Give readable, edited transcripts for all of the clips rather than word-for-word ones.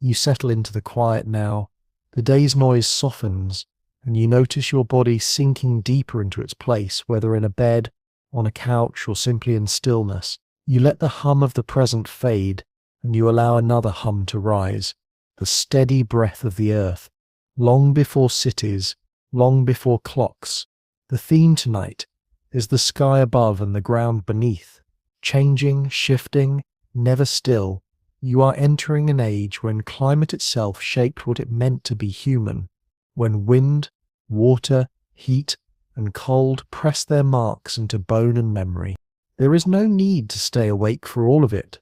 You settle into the quiet now. The day's noise softens, and you notice your body sinking deeper into its place, whether in a bed, on a couch, or simply in stillness. You let the hum of the present fade, and you allow another hum to rise, the steady breath of the earth, long before cities, long before clocks. The theme tonight is the sky above and the ground beneath, changing, shifting, never still. You are entering an age when climate itself shaped what it meant to be human, when wind, water, heat, and cold press their marks into bone and memory. There is no need to stay awake for all of it.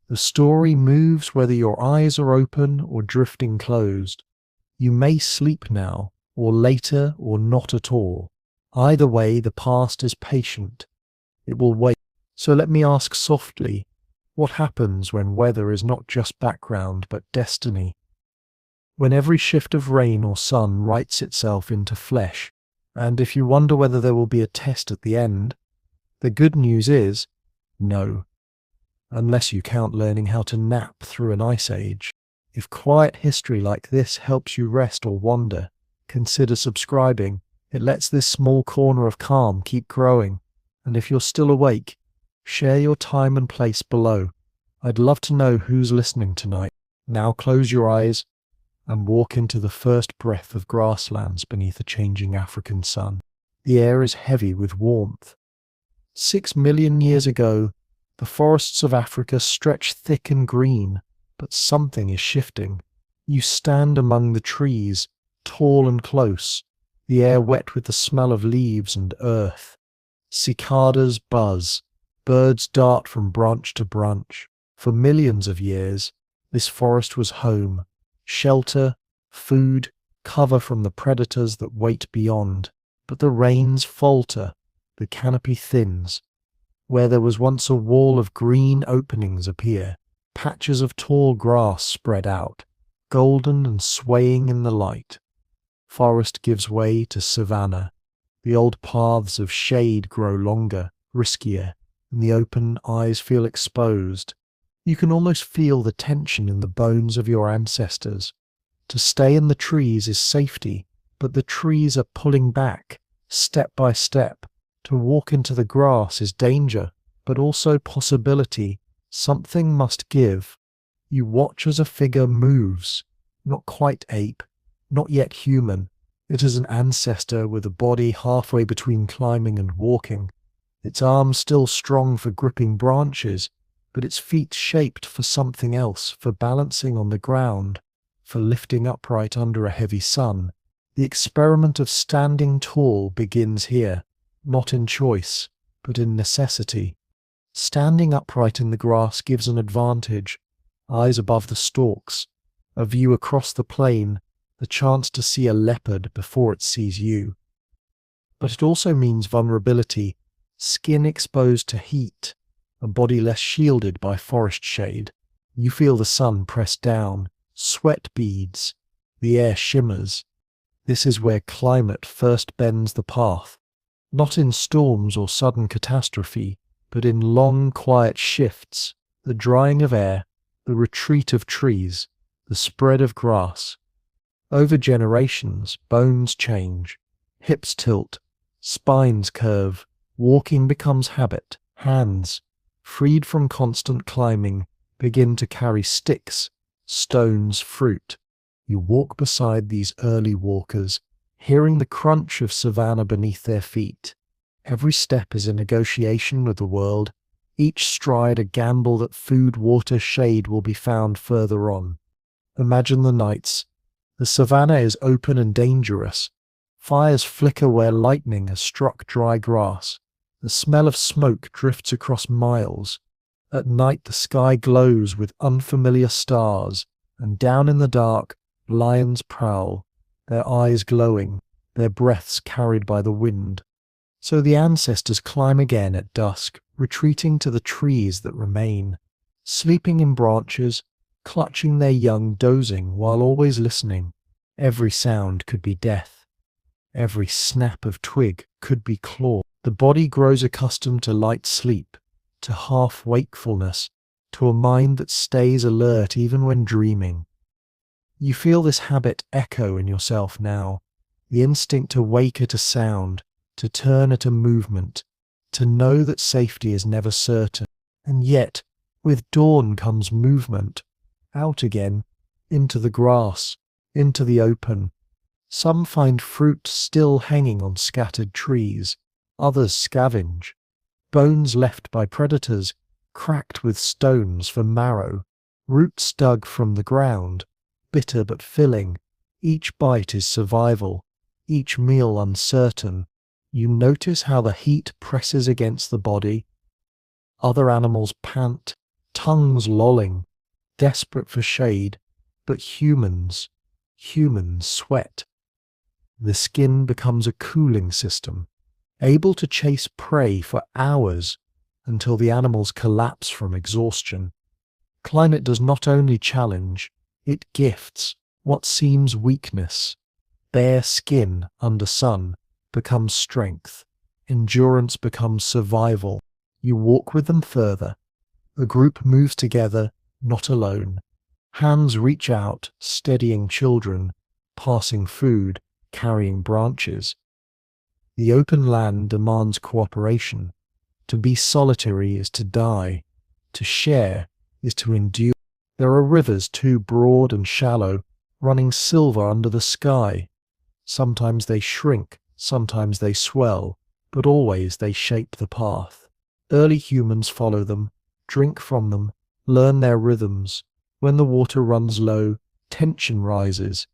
The story moves whether your eyes are open or drifting closed. You may sleep now, or later, or not at all. Either way, the past is patient. It will wait. So let me ask softly, what happens when weather is not just background but destiny? When every shift of rain or sun writes itself into flesh, and if you wonder whether there will be a test at the end, the good news is, no. Unless you count learning how to nap through an ice age. If quiet history like this helps you rest or wander, consider subscribing. It lets this small corner of calm keep growing. And if you're still awake, share your time and place below. I'd love to know who's listening tonight. Now close your eyes and walk into the first breath of grasslands beneath a changing African sun. The air is heavy with warmth. 6 million years ago, the forests of Africa stretch thick and green, but something is shifting. You stand among the trees, tall and close, the air wet with the smell of leaves and earth. Cicadas buzz, birds dart from branch to branch. For millions of years, this forest was home, shelter, food, cover from the predators that wait beyond. But the rains falter, the canopy thins. Where there was once a wall of green, openings appear. Patches of tall grass spread out, golden and swaying in the light. Forest gives way to savanna. The old paths of shade grow longer, riskier, and the open eyes feel exposed. You can almost feel the tension in the bones of your ancestors. To stay in the trees is safety, but the trees are pulling back, step by step. To walk into the grass is danger, but also possibility. Something must give. You watch as a figure moves, not quite ape, not yet human. It is an ancestor with a body halfway between climbing and walking. Its arms still strong for gripping branches, but its feet shaped for something else, for balancing on the ground, for lifting upright under a heavy sun. The experiment of standing tall begins here, not in choice, but in necessity. Standing upright in the grass gives an advantage, eyes above the stalks, a view across the plain, the chance to see a leopard before it sees you. But it also means vulnerability, skin exposed to heat, a body less shielded by forest shade. You feel the sun press down, sweat beads, the air shimmers. This is where climate first bends the path, not in storms or sudden catastrophe, but in long, quiet shifts, the drying of air, the retreat of trees, the spread of grass. Over generations, bones change, hips tilt, spines curve, walking becomes habit. Hands, freed from constant climbing, begin to carry sticks, stones, fruit. You walk beside these early walkers, hearing the crunch of savanna beneath their feet. Every step is a negotiation with the world, each stride a gamble that food, water, shade will be found further on. Imagine the nights. The savanna is open and dangerous. Fires flicker where lightning has struck dry grass. The smell of smoke drifts across miles. At night the sky glows with unfamiliar stars, and down in the dark, lions prowl, their eyes glowing, their breaths carried by the wind. So the ancestors climb again at dusk, retreating to the trees that remain, sleeping in branches, clutching their young, dozing while always listening. Every sound could be death. Every snap of twig could be claw. The body grows accustomed to light sleep, to half wakefulness, to a mind that stays alert even when dreaming. You feel this habit echo in yourself now, the instinct to wake at a sound, to turn at a movement, to know that safety is never certain. And yet, with dawn comes movement, out again, into the grass, into the open. Some find fruit still hanging on scattered trees, others scavenge. Bones left by predators, cracked with stones for marrow, roots dug from the ground, bitter but filling. Each bite is survival, each meal uncertain. You notice how the heat presses against the body. Other animals pant, tongues lolling, desperate for shade, but humans sweat. The skin becomes a cooling system, able to chase prey for hours until the animals collapse from exhaustion. Climate does not only challenge, it gifts what seems weakness. Bare skin under sun becomes strength. Endurance becomes survival. You walk with them further. A group moves together, not alone. Hands reach out, steadying children, passing food, carrying branches. The open land demands cooperation. To be solitary is to die. To share is to endure. There are rivers too broad and shallow, running silver under the sky. Sometimes they shrink, sometimes they swell, but always they shape the path. Early humans follow them, drink from them, learn their rhythms. When the water runs low, tension rises.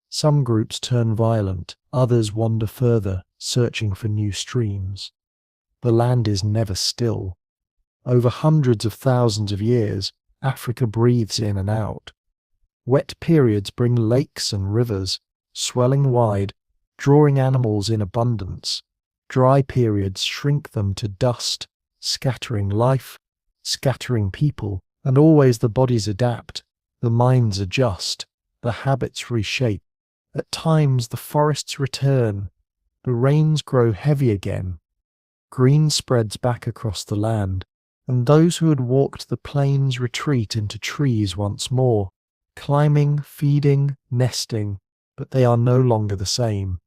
Some groups turn violent, others wander further, searching for new streams. The land is never still. Over hundreds of thousands of years, Africa breathes in and out. Wet periods bring lakes and rivers, swelling wide, drawing animals in abundance. Dry periods shrink them to dust, scattering life, scattering people, and always the bodies adapt, the minds adjust, the habits reshape. At times the forests return, the rains grow heavy again. Green spreads back across the land, and those who had walked the plains retreat into trees once more, climbing, feeding, nesting, but they are no longer the same.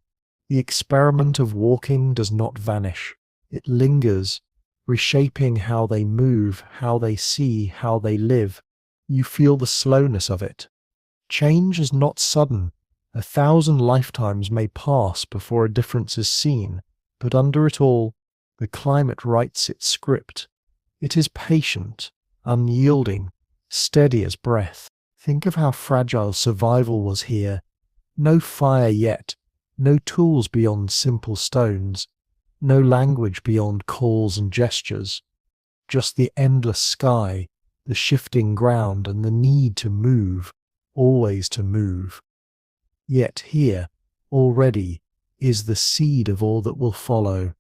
The experiment of walking does not vanish. It lingers, reshaping how they move, how they see, how they live. You feel the slowness of it. Change is not sudden. 1,000 lifetimes may pass before a difference is seen, but under it all, the climate writes its script. It is patient, unyielding, steady as breath. Think of how fragile survival was here. No fire yet, no tools beyond simple stones, no language beyond calls and gestures. Just the endless sky, the shifting ground, and the need to move, always to move. Yet here, already, is the seed of all that will follow.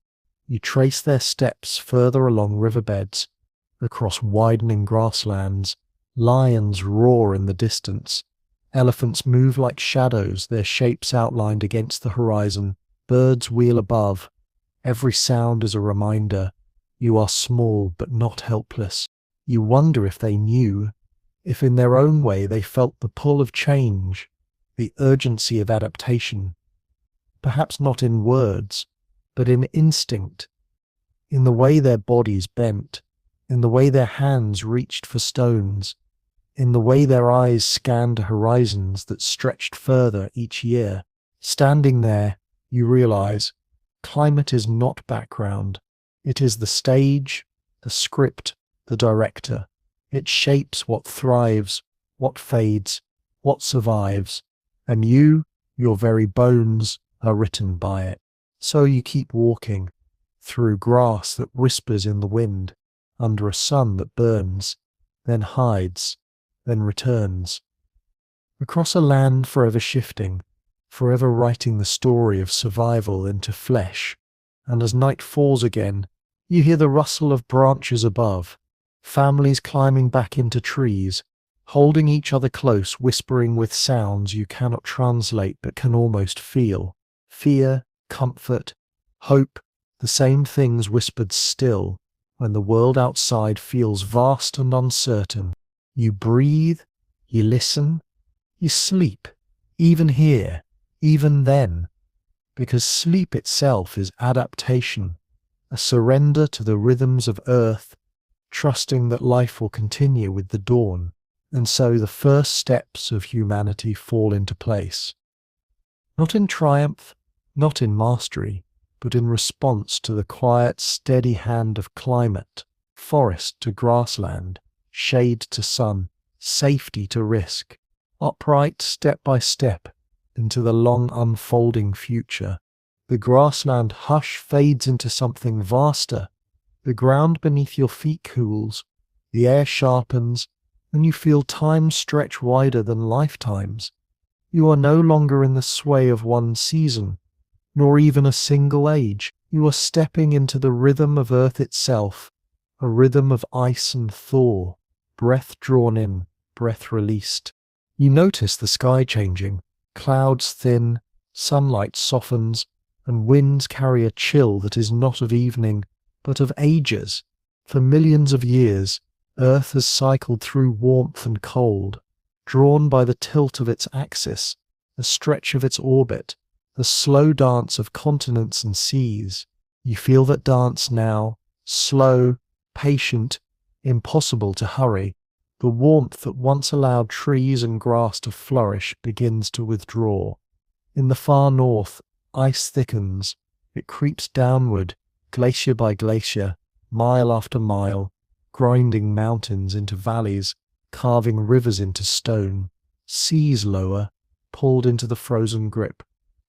You trace their steps further along riverbeds, across widening grasslands. Lions roar in the distance. Elephants move like shadows, their shapes outlined against the horizon. Birds wheel above. Every sound is a reminder. You are small but not helpless. You wonder if they knew, if in their own way they felt the pull of change, the urgency of adaptation. Perhaps not in words, but in instinct, in the way their bodies bent, in the way their hands reached for stones, in the way their eyes scanned horizons that stretched further each year. Standing there, you realize, climate is not background. It is the stage, the script, the director. It shapes what thrives, what fades, what survives, and you, your very bones, are written by it. So you keep walking, through grass that whispers in the wind, under a sun that burns, then hides, then returns. Across a land forever shifting, forever writing the story of survival into flesh, and as night falls again, you hear the rustle of branches above, families climbing back into trees, holding each other close, whispering with sounds you cannot translate but can almost feel. Fear, comfort, hope, the same things whispered still when the world outside feels vast and uncertain. You breathe, you listen, you sleep, even here, even then, because sleep itself is adaptation, a surrender to the rhythms of Earth, trusting that life will continue with the dawn, and so the first steps of humanity fall into place. Not in triumph, not in mastery, but in response to the quiet, steady hand of climate, forest to grassland, shade to sun, safety to risk, upright step by step into the long unfolding future. The grassland hush fades into something vaster. The ground beneath your feet cools, the air sharpens, and you feel time stretch wider than lifetimes. You are no longer in the sway of one season, nor even a single age. You are stepping into the rhythm of Earth itself, a rhythm of ice and thaw, breath drawn in, breath released. You notice the sky changing, clouds thin, sunlight softens, and winds carry a chill that is not of evening, but of ages. For millions of years, Earth has cycled through warmth and cold, drawn by the tilt of its axis, the stretch of its orbit, the slow dance of continents and seas. You feel that dance now, slow, patient, impossible to hurry. The warmth that once allowed trees and grass to flourish begins to withdraw. In the far north, ice thickens. It creeps downward, glacier by glacier, mile after mile, grinding mountains into valleys, carving rivers into stone. Seas lower, pulled into the frozen grip.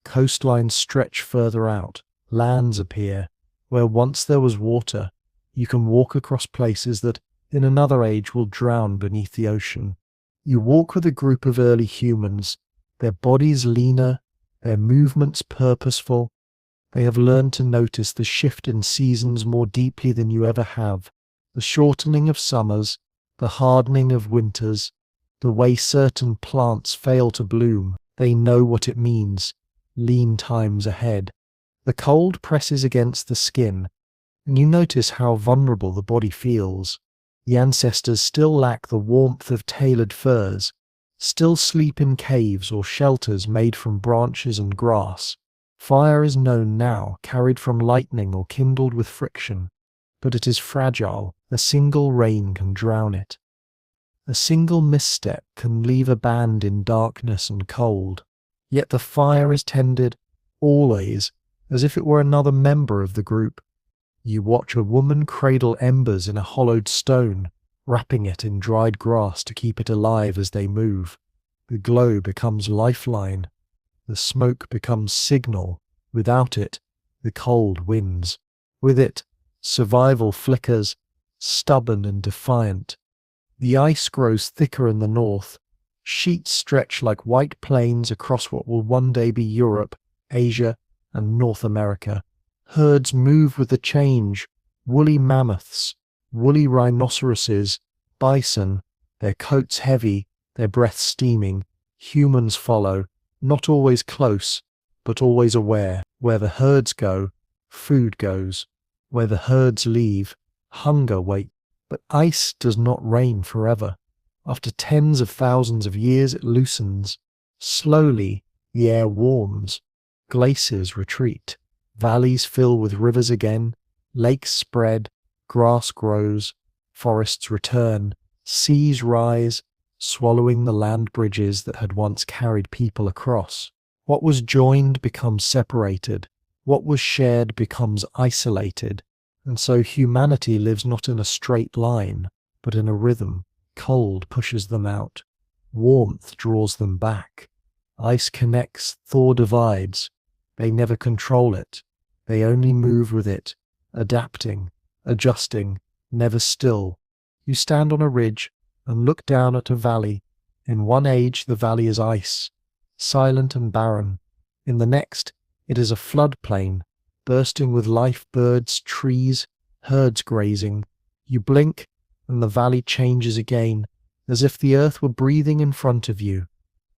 Coastlines stretch further out. Lands appear. Where once there was water, you can walk across places that in another age will drown beneath the ocean. You walk with a group of early humans, their bodies leaner, their movements purposeful. They have learned to notice the shift in seasons more deeply than you ever have, the shortening of summers, the hardening of winters, the way certain plants fail to bloom. They know what it means, lean times ahead. The cold presses against the skin, and you notice how vulnerable the body feels. The ancestors still lack the warmth of tailored furs, still sleep in caves or shelters made from branches and grass. Fire is known now, carried from lightning or kindled with friction, but it is fragile. A single rain can drown it. A single misstep can leave a band in darkness and cold. Yet the fire is tended, always, as if it were another member of the group. You watch a woman cradle embers in a hollowed stone, wrapping it in dried grass to keep it alive as they move. The glow becomes lifeline. The smoke becomes signal. Without it, the cold wins. With it, survival flickers, stubborn and defiant. The ice grows thicker in the north. Sheets stretch like white plains across what will one day be Europe, Asia, and North America. Herds move with the change. Woolly mammoths, woolly rhinoceroses, bison, their coats heavy, their breath steaming. Humans follow, not always close, but always aware. Where the herds go, food goes. Where the herds leave, hunger waits. But ice does not reign forever. After tens of thousands of years it loosens. Slowly, the air warms. Glaciers retreat. Valleys fill with rivers again. Lakes spread. Grass grows. Forests return. Seas rise, swallowing the land bridges that had once carried people across. What was joined becomes separated. What was shared becomes isolated. And so humanity lives not in a straight line, but in a rhythm. Cold pushes them out. Warmth draws them back. Ice connects, thaw divides. They never control it. They only move with it, adapting, adjusting, never still. You stand on a ridge and look down at a valley. In one age the valley is ice, silent and barren. In the next it is a floodplain, bursting with life, birds, trees, herds grazing. You blink, and the valley changes again, as if the earth were breathing in front of you.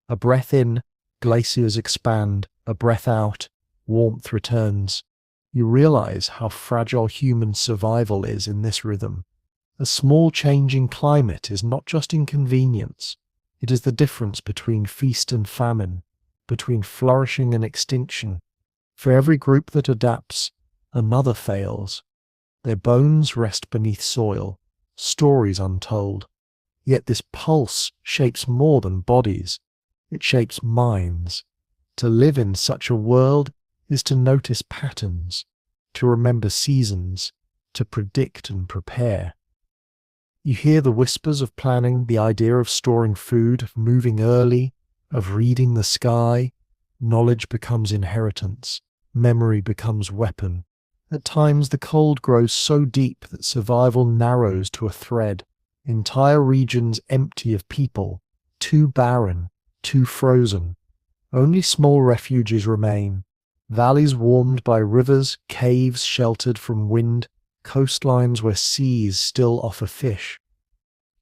A breath in, glaciers expand. A breath out, warmth returns. You realize how fragile human survival is in this rhythm. A small change in climate is not just inconvenience. It is the difference between feast and famine, between flourishing and extinction. For every group that adapts, another fails. Their bones rest beneath soil, stories untold. Yet this pulse shapes more than bodies. It shapes minds. To live in such a world is to notice patterns, to remember seasons, to predict and prepare. You hear the whispers of planning, the idea of storing food, of moving early, of reading the sky. Knowledge becomes inheritance. Memory becomes weapon. At times the cold grows so deep that survival narrows to a thread. Entire regions empty of people, too barren, too frozen. Only small refuges remain. Valleys warmed by rivers, caves sheltered from wind, coastlines where seas still offer fish.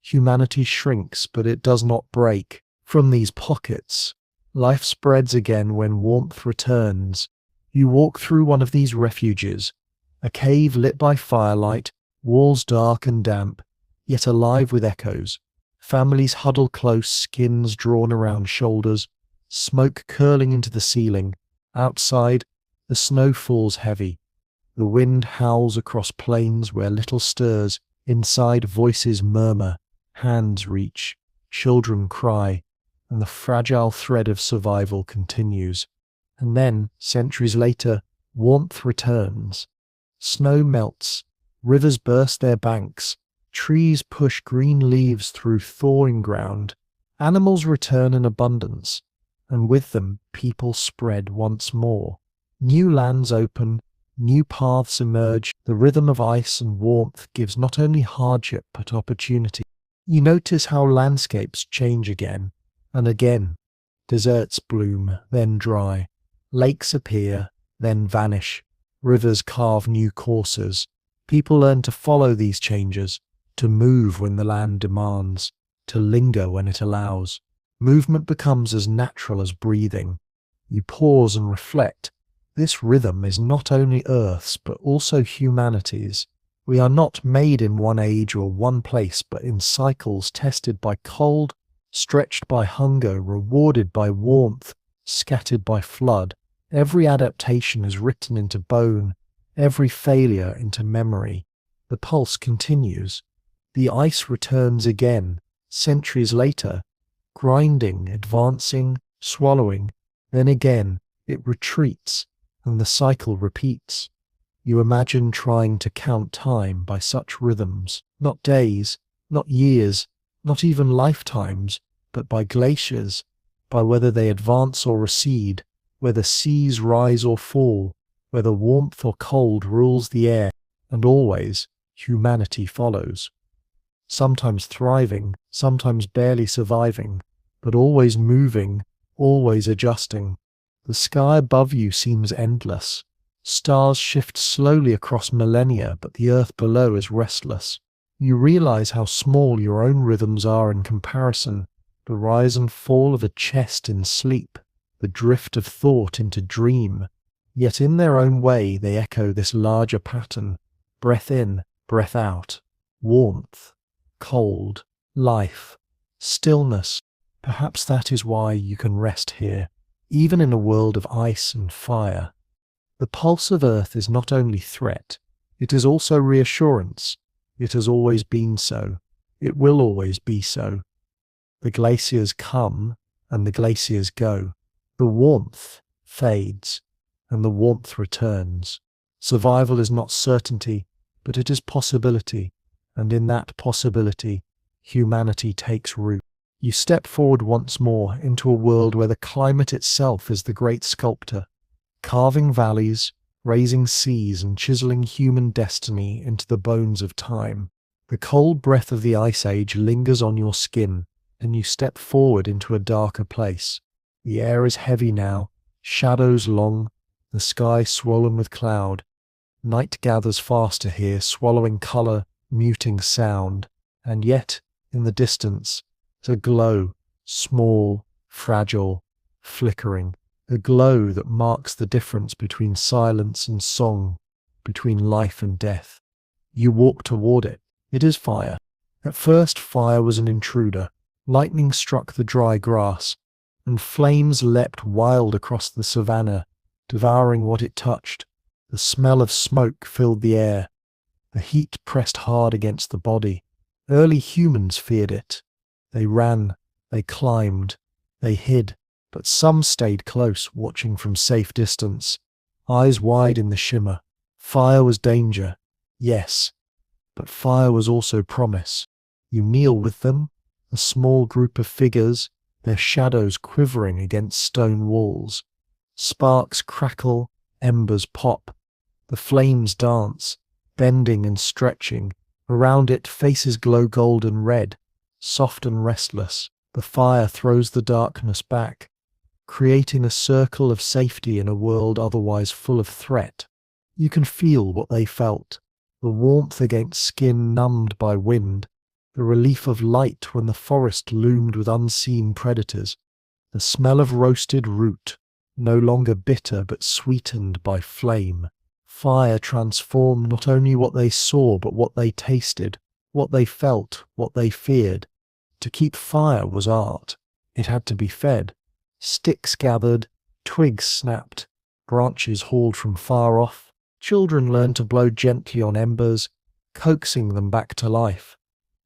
Humanity shrinks, but it does not break. From these pockets, life spreads again when warmth returns. You walk through one of these refuges, a cave lit by firelight, walls dark and damp, yet alive with echoes. Families huddle close, skins drawn around shoulders, smoke curling into the ceiling. Outside, the snow falls heavy. The wind howls across plains where little stirs. Inside, voices murmur, hands reach, children cry, and the fragile thread of survival continues. And then, centuries later, warmth returns. Snow melts, rivers burst their banks, trees push green leaves through thawing ground, animals return in abundance, and with them people spread once more. New lands open, new paths emerge. The rhythm of ice and warmth gives not only hardship but opportunity. You notice how landscapes change again and again. Deserts bloom, then dry. Lakes appear, then vanish. Rivers carve new courses. People learn to follow these changes, to move when the land demands, to linger when it allows. Movement becomes as natural as breathing. You pause and reflect. This rhythm is not only Earth's, but also humanity's. We are not made in one age or one place, but in cycles tested by cold, stretched by hunger, rewarded by warmth, scattered by flood. Every adaptation is written into bone, every failure into memory. The pulse continues. The ice returns again, centuries later, grinding, advancing, swallowing. Then again, it retreats, and the cycle repeats. You imagine trying to count time by such rhythms, not days, not years, not even lifetimes, but by glaciers, by whether they advance or recede, whether seas rise or fall, whether warmth or cold rules the air, and always humanity follows. Sometimes thriving, sometimes barely surviving, but always moving, always adjusting. The sky above you seems endless. Stars shift slowly across millennia, but the earth below is restless. You realize how small your own rhythms are in comparison, the rise and fall of a chest in sleep, the drift of thought into dream. Yet in their own way they echo this larger pattern. Breath in, breath out. Warmth, cold, life, stillness. Perhaps that is why you can rest here, even in a world of ice and fire. The pulse of Earth is not only threat, it is also reassurance. It has always been so. It will always be so. The glaciers come, and the glaciers go. The warmth fades, and the warmth returns. Survival is not certainty, but it is possibility, and in that possibility, humanity takes root. You step forward once more into a world where the climate itself is the great sculptor, carving valleys, raising seas and chiseling human destiny into the bones of time. The cold breath of the Ice Age lingers on your skin, and you step forward into a darker place. The air is heavy now, shadows long, the sky swollen with cloud. Night gathers faster here, swallowing colour, muting sound, and yet, in the distance, a glow, small, fragile, flickering. A glow that marks the difference between silence and song, between life and death. You walk toward it. It is fire. At first, fire was an intruder. Lightning struck the dry grass. and flames leapt wild across the savannah, devouring what it touched. The smell of smoke filled the air. The heat pressed hard against the body. Early humans feared it. They ran, they climbed, they hid, but some stayed close, watching from safe distance, eyes wide in the shimmer. Fire was danger, yes, but fire was also promise. You kneel with them, a small group of figures, their shadows quivering against stone walls. Sparks crackle, embers pop. The flames dance, bending and stretching. Around it, faces glow golden red, soft and restless. The fire throws the darkness back, creating a circle of safety in a world otherwise full of threat. You can feel what they felt, the warmth against skin numbed by wind, the relief of light when the forest loomed with unseen predators, the smell of roasted root, no longer bitter but sweetened by flame. Fire transformed not only what they saw but what they tasted, what they felt, what they feared. To keep fire was art. It had to be fed. Sticks gathered, twigs snapped, branches hauled from far off. Children learned to blow gently on embers, coaxing them back to life.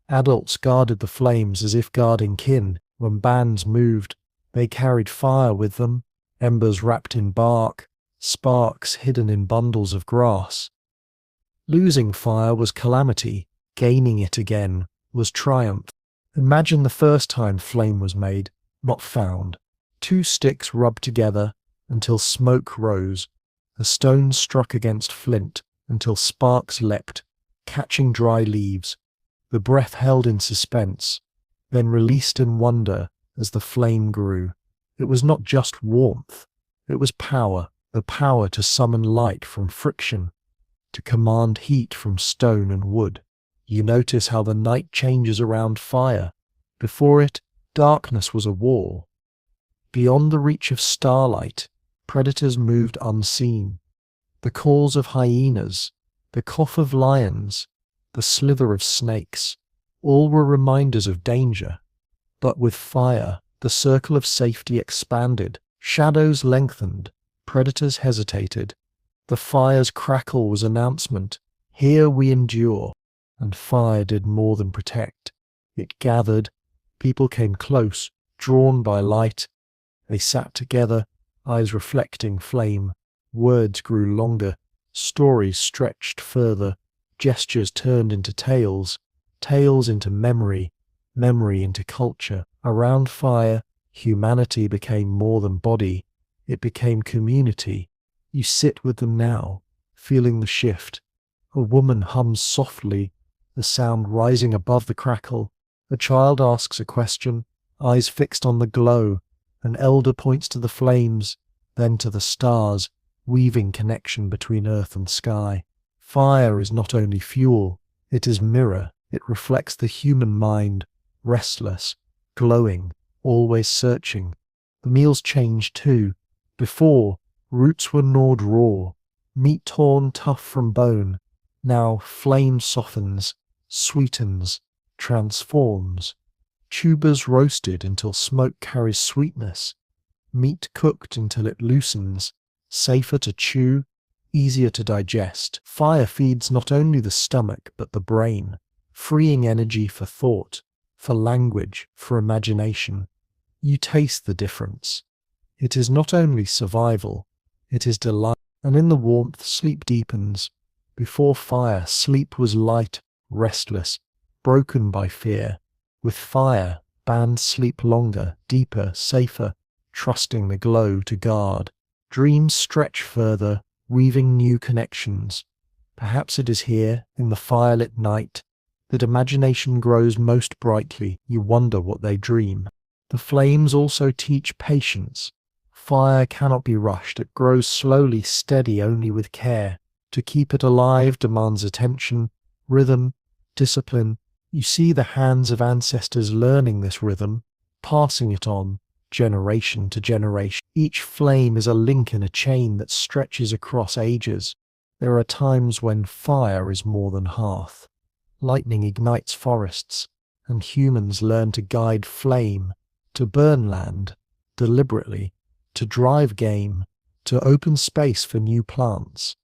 Adults guarded the flames as if guarding kin. When bands moved, they carried fire with them, embers wrapped in bark, sparks hidden in bundles of grass. Losing fire was calamity, gaining it again was triumph. Imagine the first time flame was made, not found. 2 sticks rubbed together until smoke rose. A stone struck against flint until sparks leapt, catching dry leaves. The breath held in suspense, then released in wonder as the flame grew. It was not just warmth, it was power, the power to summon light from friction, to command heat from stone and wood. You notice how the night changes around fire. Before it, darkness was a wall. Beyond the reach of starlight, predators moved unseen. The calls of hyenas, the cough of lions, the slither of snakes, all were reminders of danger. But with fire, the circle of safety expanded. Shadows lengthened, predators hesitated. The fire's crackle was announcement. Here we endure. And fire did more than protect. It gathered. People came close, drawn by light. They sat together, eyes reflecting flame. Words grew longer, stories stretched further, gestures turned into tales, tales into memory, memory into culture. Around fire, humanity became more than body. It became community. You sit with them now, feeling the shift. A woman hums softly, the sound rising above the crackle. A child asks a question, eyes fixed on the glow. An elder points to the flames, then to the stars, weaving connection between earth and sky. Fire is not only fuel, it is mirror. It reflects the human mind, restless, glowing, always searching. The meals changed too. Before, roots were gnawed raw, meat torn tough from bone. Now flame softens, sweetens, transforms. Tubers roasted until smoke carries sweetness. Meat cooked until it loosens, safer to chew, easier to digest. Fire feeds not only the stomach but the brain, freeing energy for thought, for language, for imagination. You taste the difference. It is not only survival, it is delight. And in the warmth, sleep deepens. Before fire, sleep was light, restless, broken by fear. With fire, bands sleep longer, deeper, safer, trusting the glow to guard. Dreams stretch further, weaving new connections. Perhaps it is here, in the firelit night, that imagination grows most brightly. You wonder what they dream. The flames also teach patience. Fire cannot be rushed. It grows slowly, steady only with care. To keep it alive demands attention, rhythm, discipline. You see the hands of ancestors learning this rhythm, passing it on, generation to generation. Each flame is a link in a chain that stretches across ages. There are times when fire is more than hearth. Lightning ignites forests, and humans learn to guide flame, to burn land, deliberately, to drive game, to open space for new plants.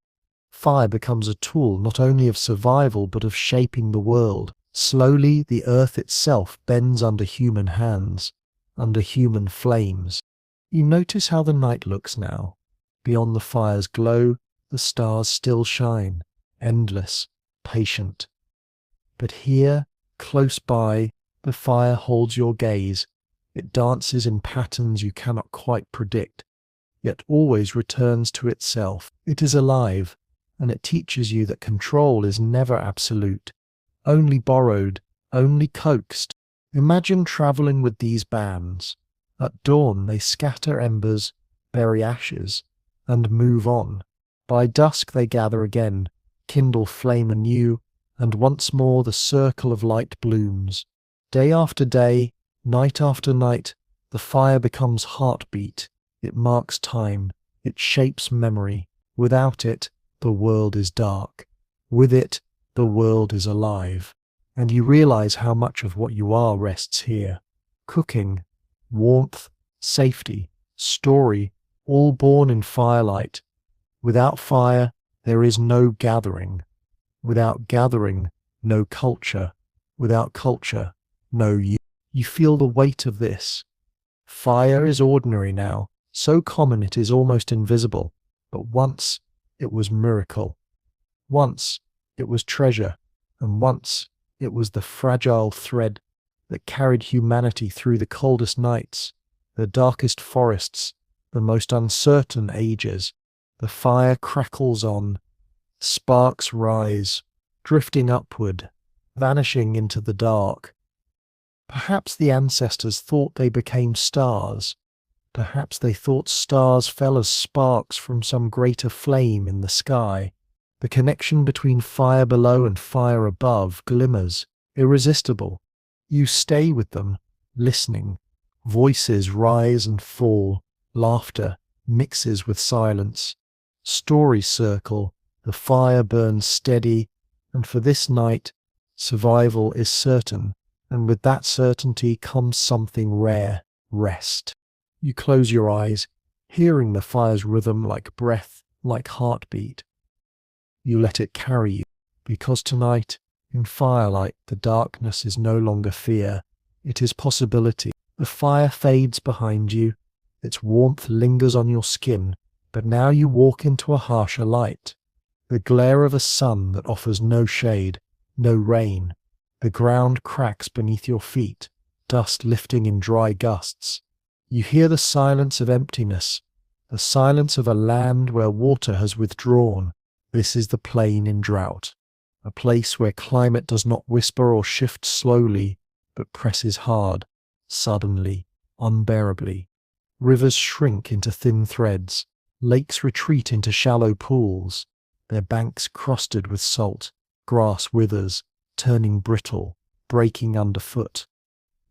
Fire becomes a tool not only of survival but of shaping the world. Slowly, the earth itself bends under human hands, under human flames. You notice how the night looks now. Beyond the fire's glow, the stars still shine, endless, patient. But here, close by, the fire holds your gaze. It dances in patterns you cannot quite predict, yet always returns to itself. It is alive, and it teaches you that control is never absolute, only borrowed, only coaxed. Imagine traveling with these bands. At dawn they scatter embers, bury ashes, and move on. By dusk they gather again, kindle flame anew, and once more the circle of light blooms. Day after day, night after night, the fire becomes heartbeat. It marks time. It shapes memory. Without it, the world is dark. With it, the world is alive. And you realize how much of what you are rests here. Cooking, warmth, safety, story, all born in firelight. Without fire, there is no gathering. Without gathering, no culture. Without culture, no you. You feel the weight of this. Fire is ordinary now, so common it is almost invisible. But once, it was miracle. Once, it was treasure. And once, it was the fragile thread that carried humanity through the coldest nights, the darkest forests, the most uncertain ages. The fire crackles on. Sparks rise, drifting upward, vanishing into the dark. Perhaps the ancestors thought they became stars. Perhaps they thought stars fell as sparks from some greater flame in the sky. The connection between fire below and fire above glimmers, irresistible. You stay with them, listening. Voices rise and fall. Laughter mixes with silence. Stories circle. The fire burns steady, and for this night, survival is certain, and with that certainty comes something rare, rest. You close your eyes, hearing the fire's rhythm like breath, like heartbeat. You let it carry you, because tonight, in firelight, the darkness is no longer fear, it is possibility. The fire fades behind you, its warmth lingers on your skin, but now you walk into a harsher light. The glare of a sun that offers no shade, no rain. The ground cracks beneath your feet, dust lifting in dry gusts. You hear the silence of emptiness, the silence of a land where water has withdrawn. This is the plain in drought, a place where climate does not whisper or shift slowly, but presses hard, suddenly, unbearably. Rivers shrink into thin threads, lakes retreat into shallow pools, their banks crusted with salt. Grass withers, turning brittle, breaking underfoot.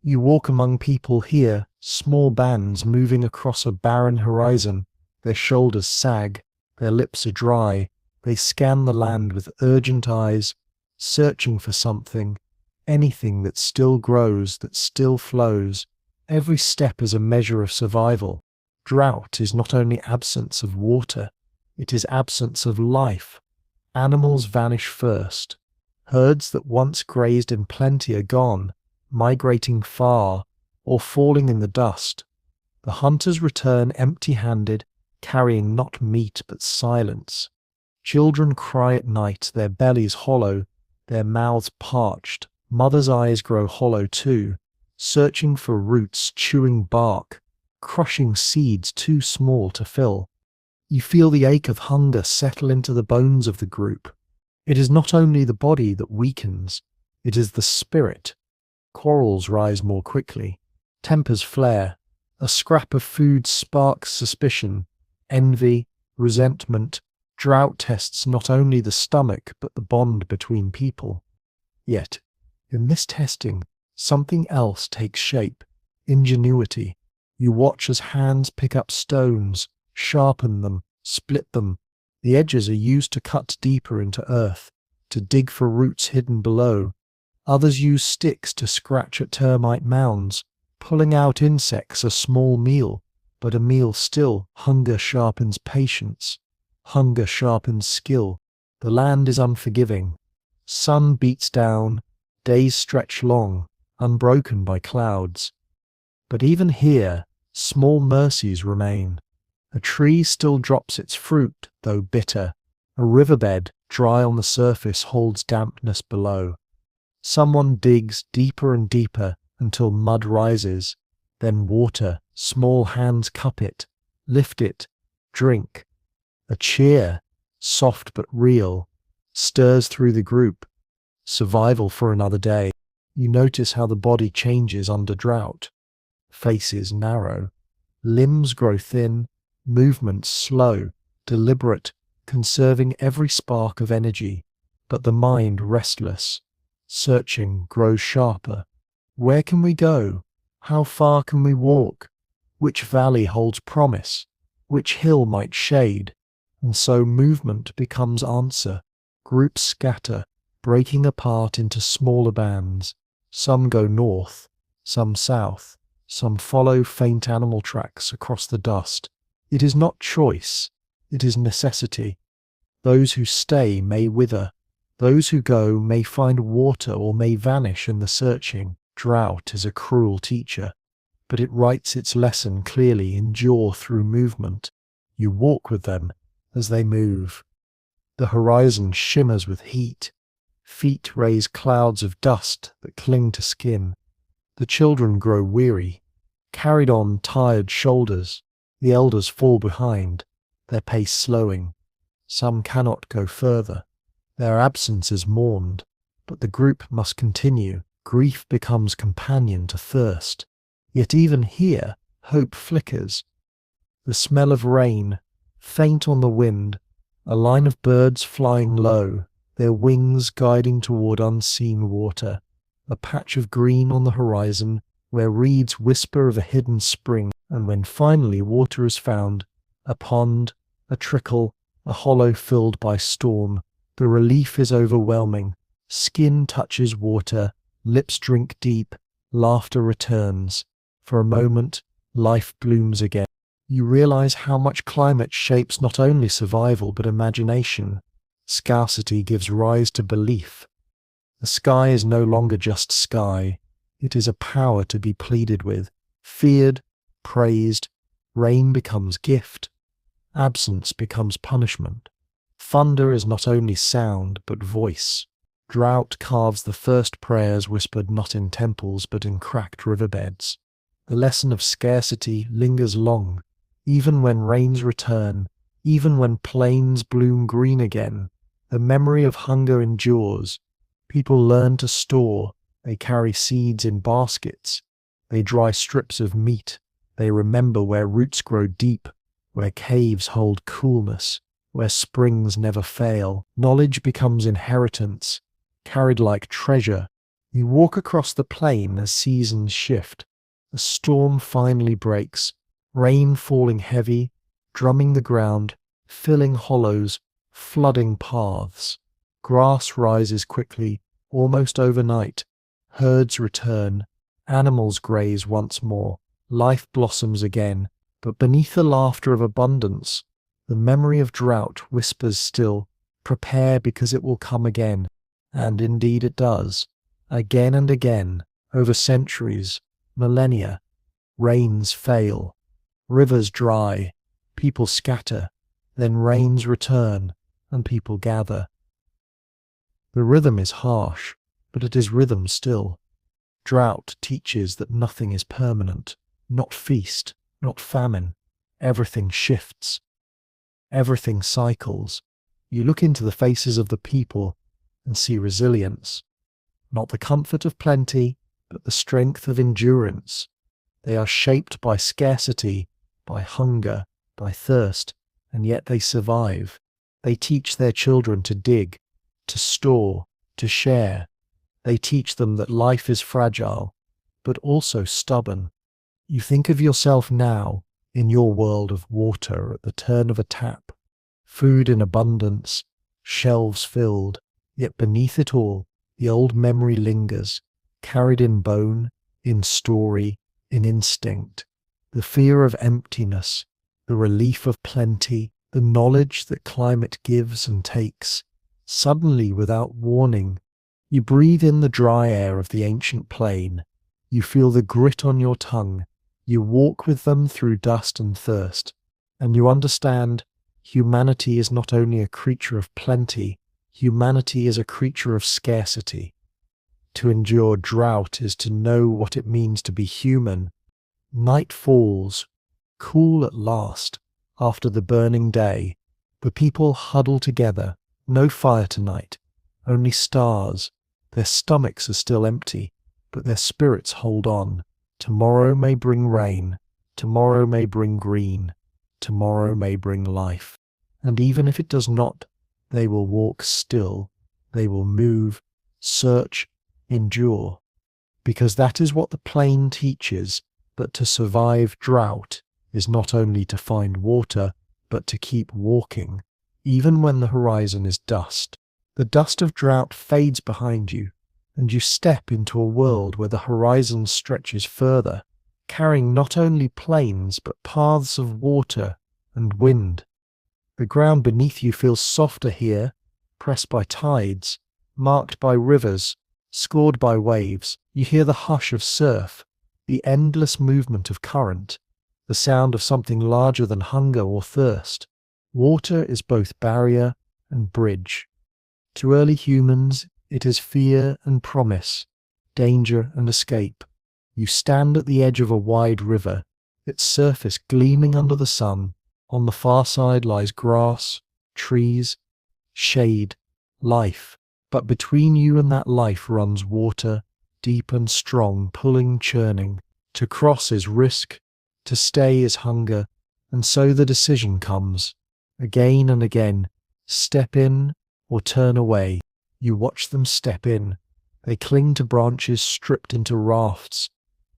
You walk among people here, small bands moving across a barren horizon. Their shoulders sag, their lips are dry. They scan the land with urgent eyes, searching for something, anything that still grows, that still flows. Every step is a measure of survival. Drought is not only absence of water, it is absence of life. Animals vanish first. Herds that once grazed in plenty are gone, migrating far, or falling in the dust. The hunters return empty-handed, carrying not meat but silence. Children cry at night, their bellies hollow, their mouths parched. Mothers' eyes grow hollow too, searching for roots, chewing bark, crushing seeds too small to fill. You feel the ache of hunger settle into the bones of the group. It is not only the body that weakens, it is the spirit. Quarrels rise more quickly. Tempers flare. A scrap of food sparks suspicion, envy, resentment. Drought tests not only the stomach but the bond between people. Yet, in this testing, something else takes shape. Ingenuity. You watch as hands pick up stones, sharpen them, split them. The edges are used to cut deeper into earth, to dig for roots hidden below. Others use sticks to scratch at termite mounds. Pulling out insects a small meal. but a meal still. Hunger sharpens patience. Hunger sharpens skill. The land is unforgiving. Sun beats down, days stretch long, unbroken by clouds. But even here, small mercies remain. A tree still drops its fruit, though bitter. A riverbed, dry on the surface, holds dampness below. Someone digs deeper and deeper until mud rises. Then water, small hands cup it, lift it, drink. A cheer, soft but real, stirs through the group. Survival for another day. You notice how the body changes under drought. Faces narrow. Limbs grow thin. Movements slow, deliberate, conserving every spark of energy. But the mind restless. Searching grows sharper. Where can we go? How far can we walk? Which valley holds promise? Which hill might shade? And so movement becomes answer. Groups scatter, breaking apart into smaller bands. Some go north, some south, some follow faint animal tracks across the dust. It is not choice, it is necessity. Those who stay may wither. Those who go may find water or may vanish in the searching. Drought is a cruel teacher, but it writes its lesson clearly. Endure through movement. You walk with them as they move. The horizon shimmers with heat. Feet raise clouds of dust that cling to skin. The children grow weary, carried on tired shoulders. The elders fall behind, their pace slowing. Some cannot go further. Their absence is mourned, but the group must continue. Grief becomes companion to thirst. Yet even here, hope flickers. The smell of rain, faint on the wind, a line of birds flying low, their wings guiding toward unseen water, a patch of green on the horizon where reeds whisper of a hidden spring, and when finally water is found, a pond, a trickle, a hollow filled by storm, the relief is overwhelming. Skin touches water, lips drink deep, laughter returns. For a moment, life blooms again. You realize how much climate shapes not only survival but imagination. Scarcity gives rise to belief. The sky is no longer just sky. It is a power to be pleaded with, feared, praised. Rain becomes gift. Absence becomes punishment. Thunder is not only sound but voice. Drought carves the first prayers whispered not in temples but in cracked riverbeds. The lesson of scarcity lingers long, even when rains return, even when plains bloom green again. The memory of hunger endures. People learn to store. They carry seeds in baskets. They dry strips of meat. They remember where roots grow deep, where caves hold coolness, where springs never fail. Knowledge becomes inheritance, carried like treasure. You walk across the plain as seasons shift. A storm finally breaks, rain falling heavy, drumming the ground, filling hollows, flooding paths. Grass rises quickly, almost overnight. Herds return, animals graze once more. Life blossoms again, but beneath the laughter of abundance, the memory of drought whispers still, prepare because it will come again. And indeed it does. Again and again, over centuries, millennia. Rains fail, rivers dry, people scatter, then rains return, and people gather. The rhythm is harsh, but it is rhythm still. Drought teaches that nothing is permanent, not feast, not famine. Everything shifts. Everything cycles. You look into the faces of the people and see resilience. Not the comfort of plenty, but the strength of endurance. They are shaped by scarcity, by hunger, by thirst, and yet they survive. They teach their children to dig, to store, to share. They teach them that life is fragile, but also stubborn. You think of yourself now, in your world of water at the turn of a tap, food in abundance, shelves filled, yet beneath it all, the old memory lingers, carried in bone, in story, in instinct. The fear of emptiness, the relief of plenty, the knowledge that climate gives and takes. Suddenly, without warning, you breathe in the dry air of the ancient plain. You feel the grit on your tongue. You walk with them through dust and thirst. And you understand humanity is not only a creature of plenty, humanity is a creature of scarcity. To endure drought is to know what it means to be human. Night falls, cool at last, after the burning day. The people huddle together. No fire tonight, only stars. Their stomachs are still empty, but their spirits hold on. Tomorrow may bring rain. Tomorrow may bring green. Tomorrow may bring life. And even if it does not, they will walk still. They will move, search, endure. Because that is what the plain teaches, that to survive drought is not only to find water, but to keep walking, even when the horizon is dust. The dust of drought fades behind you, and you step into a world where the horizon stretches further, carrying not only plains but paths of water and wind. The ground beneath you feels softer here, pressed by tides, marked by rivers, scored by waves. You hear the hush of surf, the endless movement of current, the sound of something larger than hunger or thirst. Water is both barrier and bridge. To early humans, it is fear and promise, danger and escape. You stand at the edge of a wide river, its surface gleaming under the sun. On the far side lies grass, trees, shade, life. But between you and that life runs water, deep and strong, pulling, churning. To cross is risk, to stay is hunger, and so the decision comes. Again and again, step in or turn away. You watch them step in. They cling to branches stripped into rafts.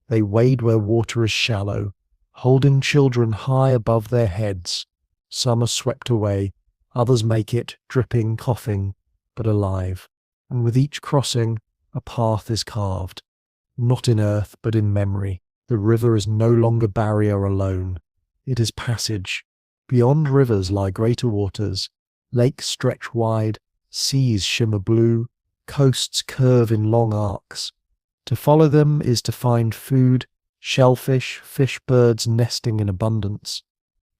They wade where water is shallow, holding children high above their heads. Some are swept away, others make it, dripping, coughing, but alive. And with each crossing, a path is carved, not in earth but in memory. The river is no longer barrier alone. It is passage. Beyond rivers lie greater waters. Lakes stretch wide, seas shimmer blue, coasts curve in long arcs. To follow them is to find food, shellfish, fish, birds nesting in abundance.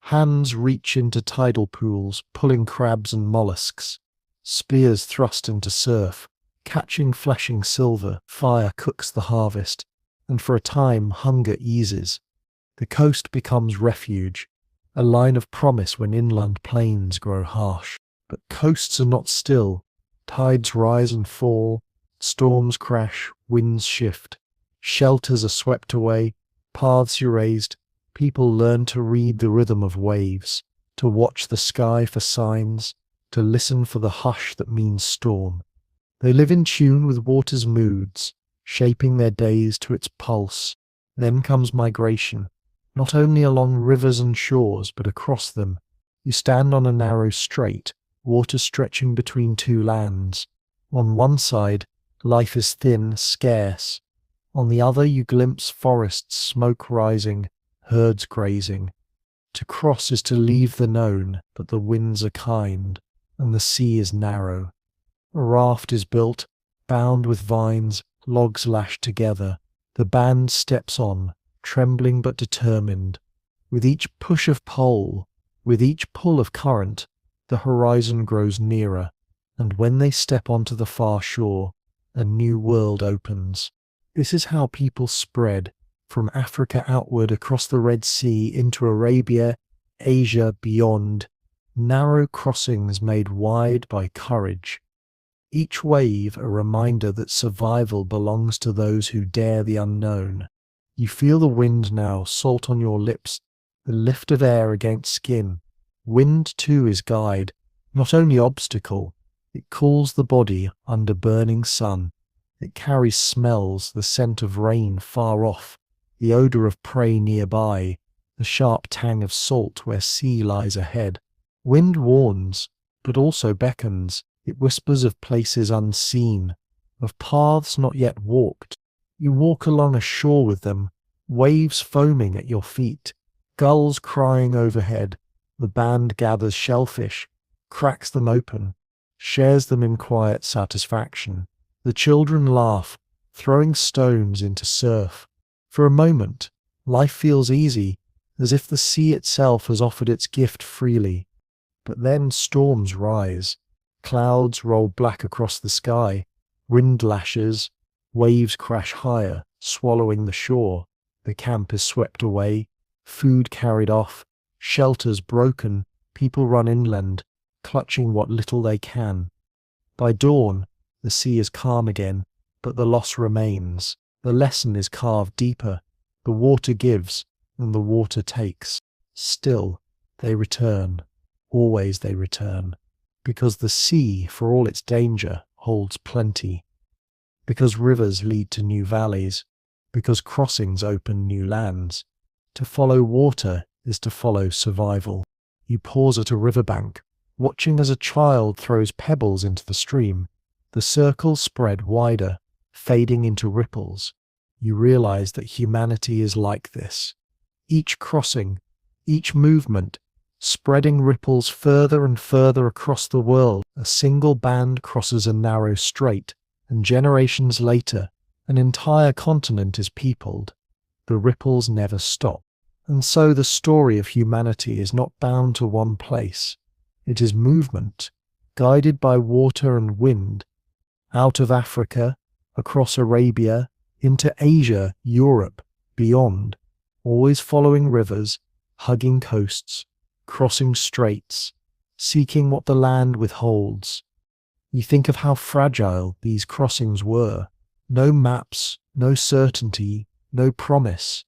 Hands reach into tidal pools, pulling crabs and mollusks. Spears thrust into surf, catching flashing silver. Fire cooks the harvest, and for a time hunger eases. The coast becomes refuge, a line of promise when inland plains grow harsh. But coasts are not still. Tides rise and fall, storms crash, winds shift. Shelters are swept away, paths erased. People learn to read the rhythm of waves, to watch the sky for signs, to listen for the hush that means storm. They live in tune with water's moods, shaping their days to its pulse. Then comes migration, not only along rivers and shores, but across them. You stand on a narrow strait, water stretching between two lands. On one side, life is thin, scarce. On the other, you glimpse forests, smoke rising, herds grazing. To cross is to leave the known, but the winds are kind, and the sea is narrow. A raft is built, bound with vines, logs lashed together. The band steps on, trembling but determined. With each push of pole, with each pull of current, the horizon grows nearer, and when they step onto the far shore, a new world opens. This is how people spread, from Africa outward across the Red Sea into Arabia, Asia, beyond, narrow crossings made wide by courage. Each wave a reminder that survival belongs to those who dare the unknown. You feel the wind now, salt on your lips, the lift of air against skin. Wind too is guide, not only obstacle. It cools the body under burning sun. It carries smells, the scent of rain far off, the odour of prey nearby, the sharp tang of salt where sea lies ahead. Wind warns, but also beckons. It whispers of places unseen, of paths not yet walked. You walk along a shore with them, waves foaming at your feet, gulls crying overhead. The band gathers shellfish, cracks them open, shares them in quiet satisfaction. The children laugh, throwing stones into surf. For a moment, life feels easy, as if the sea itself has offered its gift freely. But then storms rise. Clouds roll black across the sky. Wind lashes. Waves crash higher, swallowing the shore. The camp is swept away. Food carried off. Shelters broken. People run inland, clutching what little they can. By dawn, the sea is calm again, but the loss remains. The lesson is carved deeper. The water gives, and the water takes. Still, they return. Always they return. Because the sea, for all its danger, holds plenty. Because rivers lead to new valleys. Because crossings open new lands. To follow water is to follow survival. You pause at a riverbank, watching as a child throws pebbles into the stream. The circles spread wider, fading into ripples. You realize that humanity is like this. Each crossing, each movement, spreading ripples further and further across the world. A single band crosses a narrow strait, and generations later, an entire continent is peopled. The ripples never stop. And so the story of humanity is not bound to one place. It is movement, guided by water and wind, out of Africa, across Arabia, into Asia, Europe, beyond, always following rivers, hugging coasts, crossing straits, seeking what the land withholds. You think of how fragile these crossings were. No maps, no certainty, no promise.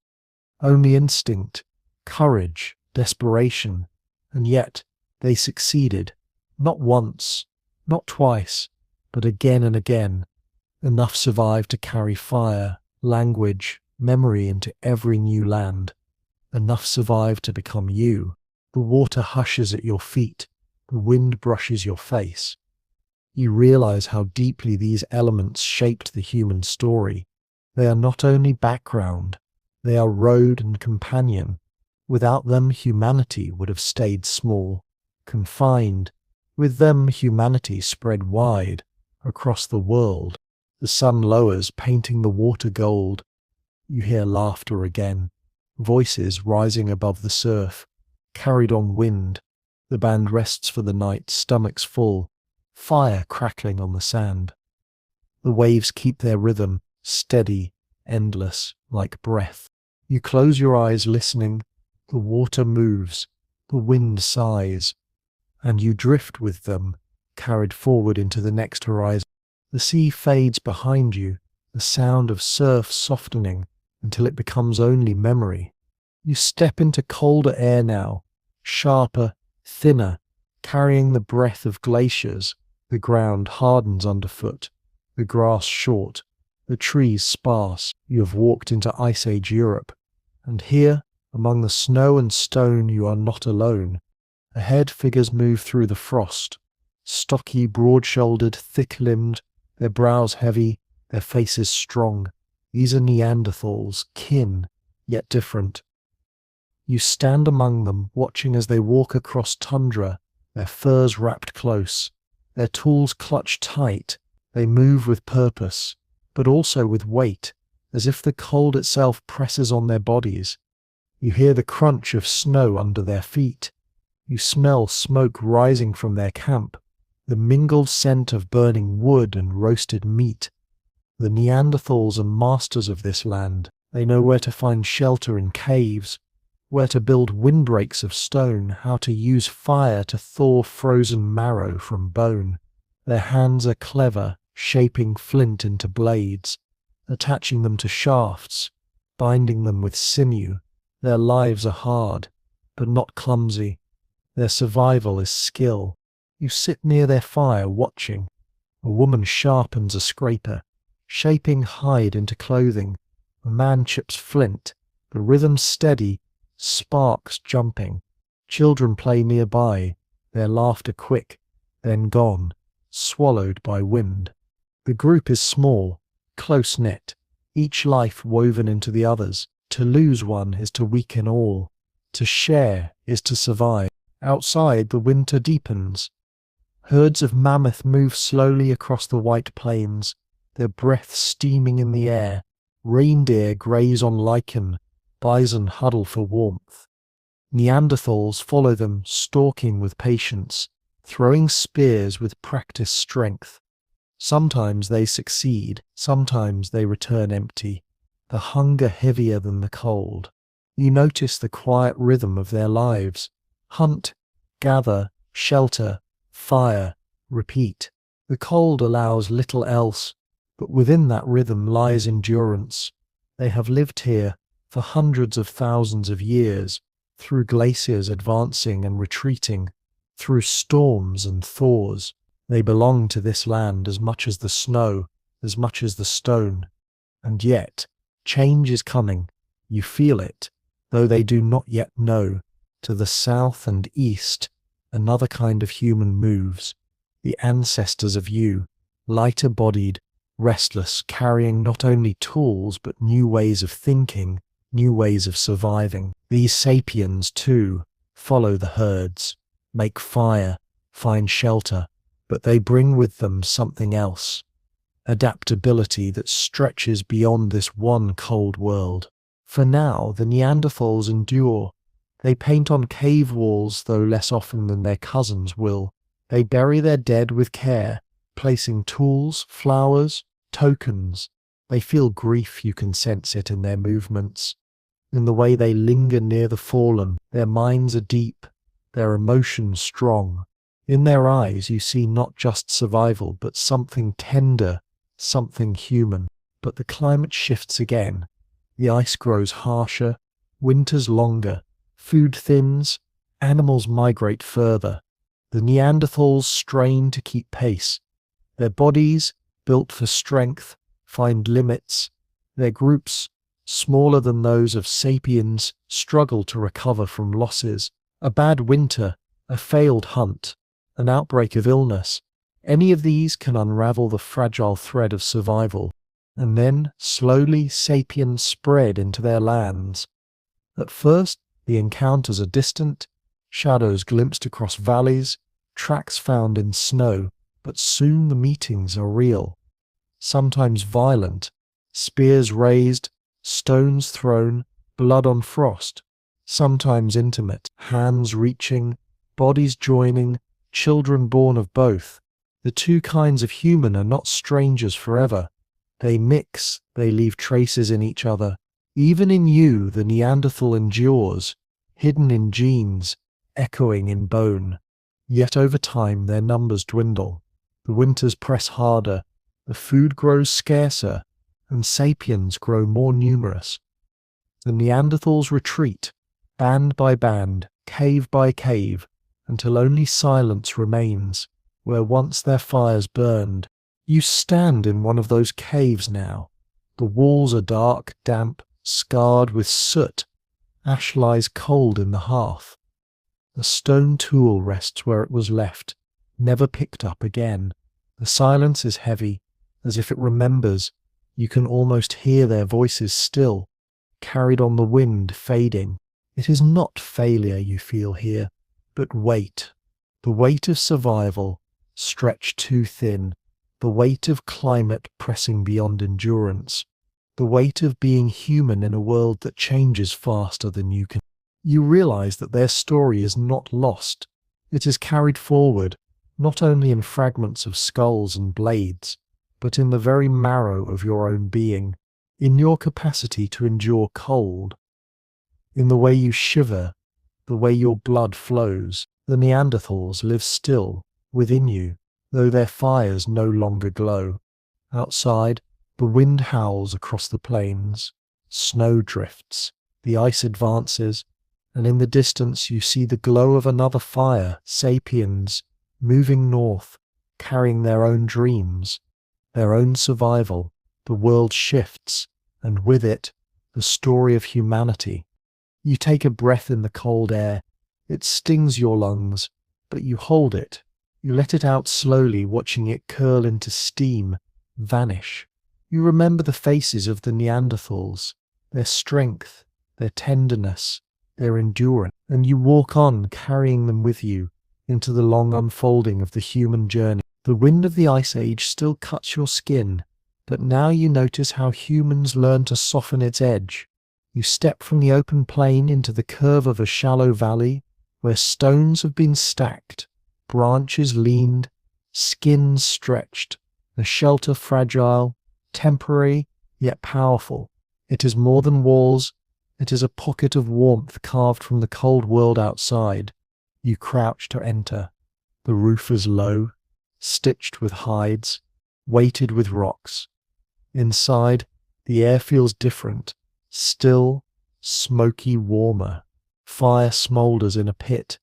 Only instinct, courage, desperation, and yet they succeeded, not once, not twice, but again and again. Enough survived to carry fire, language, memory into every new land. Enough survived to become you. The water hushes at your feet, the wind brushes your face. You realize how deeply these elements shaped the human story. They are not only background, they are road and companion. Without them, humanity would have stayed small, confined. With them, humanity spread wide, across the world. The sun lowers, painting the water gold. You hear laughter again, voices rising above the surf, carried on wind. The band rests for the night, stomachs full, fire crackling on the sand. The waves keep their rhythm, steady, endless, like breath. You close your eyes listening. The water moves, the wind sighs, and you drift with them, carried forward into the next horizon. The sea fades behind you, the sound of surf softening until it becomes only memory. You step into colder air now, sharper, thinner, carrying the breath of glaciers. The ground hardens underfoot, the grass short, the trees sparse. You have walked into Ice Age Europe, and here, among the snow and stone, you are not alone. Ahead, figures move through the frost, stocky, broad-shouldered, thick-limbed, their brows heavy, their faces strong. These are Neanderthals, kin, yet different. You stand among them, watching as they walk across tundra, their furs wrapped close, their tools clutched tight. They move with purpose, but also with weight, as if the cold itself presses on their bodies. You hear the crunch of snow under their feet. You smell smoke rising from their camp, the mingled scent of burning wood and roasted meat. The Neanderthals are masters of this land. They know where to find shelter in caves, where to build windbreaks of stone, how to use fire to thaw frozen marrow from bone. Their hands are clever, shaping flint into blades, attaching them to shafts, binding them with sinew. Their lives are hard, but not clumsy. Their survival is skill. You sit near their fire watching. A woman sharpens a scraper, shaping hide into clothing. A man chips flint, the rhythm steady, sparks jumping. Children play nearby, their laughter quick, then gone, swallowed by wind. The group is small, close-knit, each life woven into the others. To lose one is to weaken all. To share is to survive. Outside, the winter deepens. Herds of mammoth move slowly across the white plains, their breath steaming in the air. Reindeer graze on lichen, bison huddle for warmth. Neanderthals follow them, stalking with patience, throwing spears with practiced strength. Sometimes they succeed, sometimes they return empty, the hunger heavier than the cold. You notice the quiet rhythm of their lives. Hunt, gather, shelter, fire, repeat. The cold allows little else, but within that rhythm lies endurance. They have lived here for hundreds of thousands of years, through glaciers advancing and retreating, through storms and thaws. They belong to this land as much as the snow, as much as the stone. And yet, change is coming. You feel it, though they do not yet know. To the south and east, another kind of human moves. The ancestors of you, lighter-bodied, restless, carrying not only tools but new ways of thinking, new ways of surviving. These sapiens, too, follow the herds, make fire, find shelter, but they bring with them something else. Adaptability that stretches beyond this one cold world. For now, the Neanderthals endure. They paint on cave walls, though less often than their cousins will. They bury their dead with care, placing tools, flowers, tokens. They feel grief, you can sense it in their movements, in the way they linger near the fallen. Their minds are deep, their emotions strong. In their eyes you see not just survival, but something tender, something human. But the climate shifts again. The ice grows harsher, winters longer, food thins, animals migrate further. The Neanderthals strain to keep pace. Their bodies, built for strength, find limits. Their groups, smaller than those of sapiens, struggle to recover from losses. A bad winter, a failed hunt, an outbreak of illness. Any of these can unravel the fragile thread of survival. And then, slowly, sapiens spread into their lands. At first, the encounters are distant, shadows glimpsed across valleys, tracks found in snow, but soon the meetings are real. Sometimes violent, spears raised, stones thrown, blood on frost. Sometimes intimate, hands reaching, bodies joining, children born of both. The two kinds of human are not strangers forever. They mix, they leave traces in each other. Even in you, the Neanderthal endures, hidden in genes, echoing in bone. Yet over time their numbers dwindle. The winters press harder, the food grows scarcer, and sapiens grow more numerous. The Neanderthals retreat, band by band, cave by cave, until only silence remains, where once their fires burned. You stand in one of those caves now. The walls are dark, damp, scarred with soot. Ash lies cold in the hearth. The stone tool rests where it was left, never picked up again. The silence is heavy, as if it remembers. You can almost hear their voices still, carried on the wind, fading. It is not failure you feel here, but weight. The weight of survival, stretched too thin. The weight of climate pressing beyond endurance. The weight of being human in a world that changes faster than you can. You realize that their story is not lost. It is carried forward, not only in fragments of skulls and blades, but in the very marrow of your own being, in your capacity to endure cold, in the way you shiver, the way your blood flows. The Neanderthals live still, within you, though their fires no longer glow. Outside, the wind howls across the plains, snow drifts, the ice advances, and in the distance you see the glow of another fire, sapiens, moving north, carrying their own dreams, their own survival. The world shifts, and with it, the story of humanity. You take a breath in the cold air. It stings your lungs, but you hold it. You let it out slowly, watching it curl into steam, vanish. You remember the faces of the Neanderthals, their strength, their tenderness, their endurance, and you walk on carrying them with you into the long unfolding of the human journey. The wind of the Ice Age still cuts your skin, but now you notice how humans learn to soften its edge. You step from the open plain into the curve of a shallow valley where stones have been stacked, branches leaned, skins stretched, the shelter fragile, temporary, yet powerful. It is more than walls, it is a pocket of warmth carved from the cold world outside. You crouch to enter. The roof is low, stitched with hides, weighted with rocks. Inside, the air feels different, still, smoky, warmer. Fire smoulders in a pit.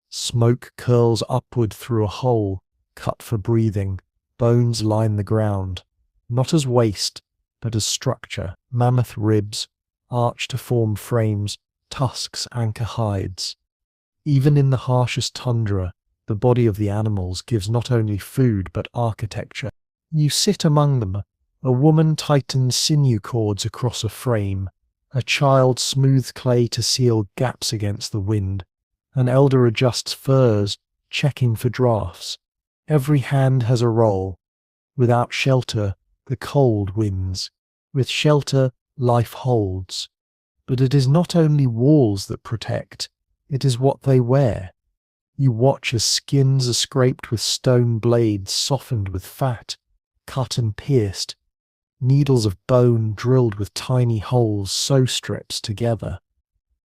Smoke curls upward through a hole, cut for breathing. Bones line the ground, not as waste, but as structure. Mammoth ribs, arch to form frames, tusks anchor hides. Even in the harshest tundra, the body of the animals gives not only food but architecture. You sit among them. A woman tightens sinew cords across a frame. A child smooths clay to seal gaps against the wind. An elder adjusts furs, checking for drafts. Every hand has a role. Without shelter, the cold wins. With shelter, life holds. But it is not only walls that protect, it is what they wear. You watch as skins are scraped with stone blades softened with fat, cut and pierced. Needles of bone drilled with tiny holes sew strips together.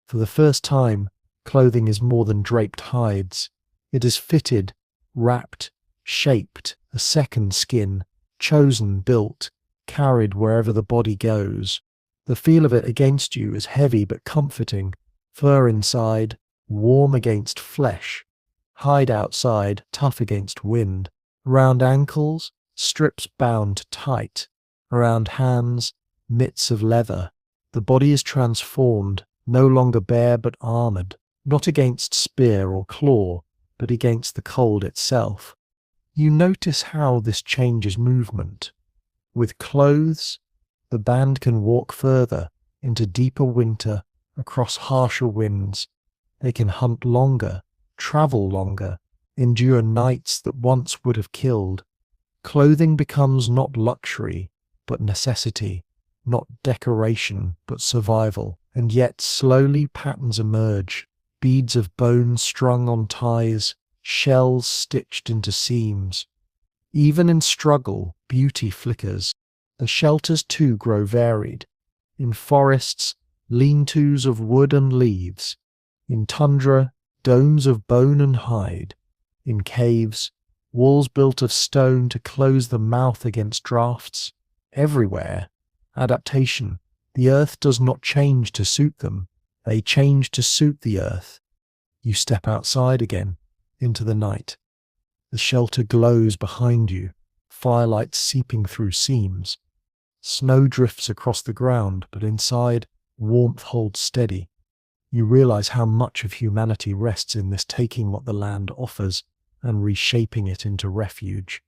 For the first time, clothing is more than draped hides. It is fitted, wrapped, shaped, a second skin, chosen, built, carried wherever the body goes. The feel of it against you is heavy but comforting. Fur inside, warm against flesh. Hide outside, tough against wind. Around ankles, strips bound tight. Around hands, mitts of leather. The body is transformed, no longer bare but armoured, not against spear or claw, but against the cold itself. You notice how this changes movement. With clothes, the band can walk further, into deeper winter, across harsher winds. They can hunt longer, travel longer, endure nights that once would have killed. Clothing becomes not luxury, but necessity, not decoration, but survival. And yet slowly patterns emerge, beads of bone strung on ties, shells stitched into seams. Even in struggle, beauty flickers. The shelters too grow varied. In forests, lean-tos of wood and leaves. In tundra, domes of bone and hide. In caves, walls built of stone to close the mouth against drafts. Everywhere, adaptation. The earth does not change to suit them. They change to suit the earth. You step outside again, into the night. The shelter glows behind you, firelight seeping through seams. Snow drifts across the ground, but inside, warmth holds steady. You realize how much of humanity rests in this taking what the land offers and reshaping it into refuge.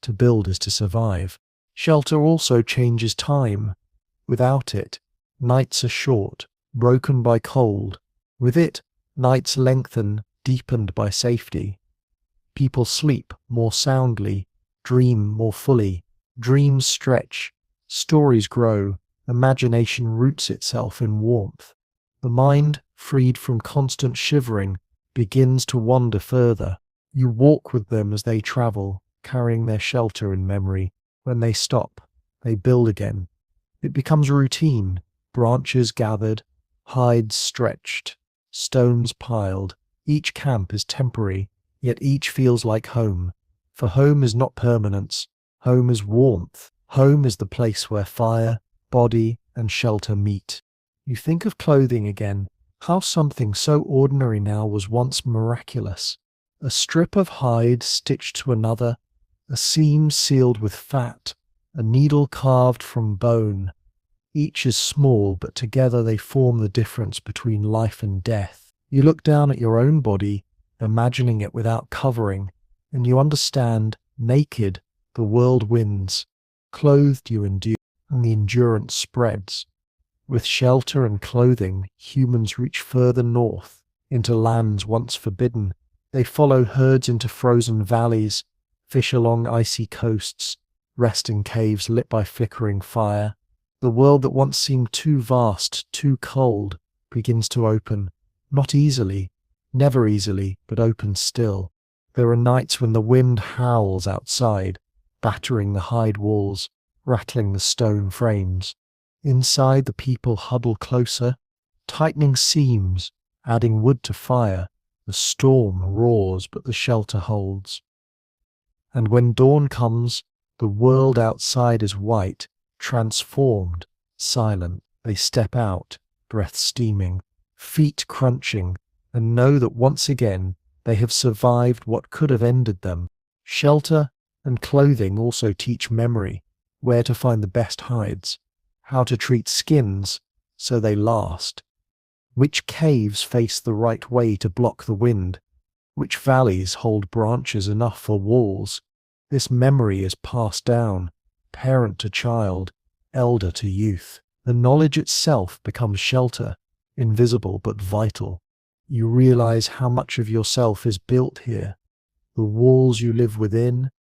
To build is to survive. Shelter also changes time. Without it, nights are short, broken by cold. With it, nights lengthen, deepened by safety. People sleep more soundly, dream more fully. Dreams stretch, stories grow, imagination roots itself in warmth. The mind, freed from constant shivering, begins to wander further. You walk with them as they travel, carrying their shelter in memory. When they stop, they build again. It becomes routine, branches gathered, hides stretched, stones piled. Each camp is temporary, yet each feels like home. For home is not permanence, home is warmth. Home is the place where fire, body, and shelter meet. You think of clothing again, how something so ordinary now was once miraculous. A strip of hide stitched to another, a seam sealed with fat, a needle carved from bone. Each is small, but together they form the difference between life and death. You look down at your own body, imagining it without covering, and you understand, naked, the world wins. Clothed you endure, and the endurance spreads. With shelter and clothing, humans reach further north, into lands once forbidden. They follow herds into frozen valleys, fish along icy coasts, rest in caves lit by flickering fire. The world that once seemed too vast, too cold, begins to open. Not easily, never easily, but open still. There are nights when the wind howls outside, battering the hide walls, rattling the stone frames. Inside, the people huddle closer, tightening seams, adding wood to fire. The storm roars, but the shelter holds. And when dawn comes, the world outside is white, transformed, silent. They step out, breath steaming, feet crunching, and know that once again they have survived what could have ended them. Shelter and clothing also teach memory, where to find the best hides, how to treat skins so they last, which caves face the right way to block the wind, which valleys hold branches enough for walls. This memory is passed down, parent to child, elder to youth. The knowledge itself becomes shelter, invisible but vital. You realize how much of yourself is built here. The walls you live within,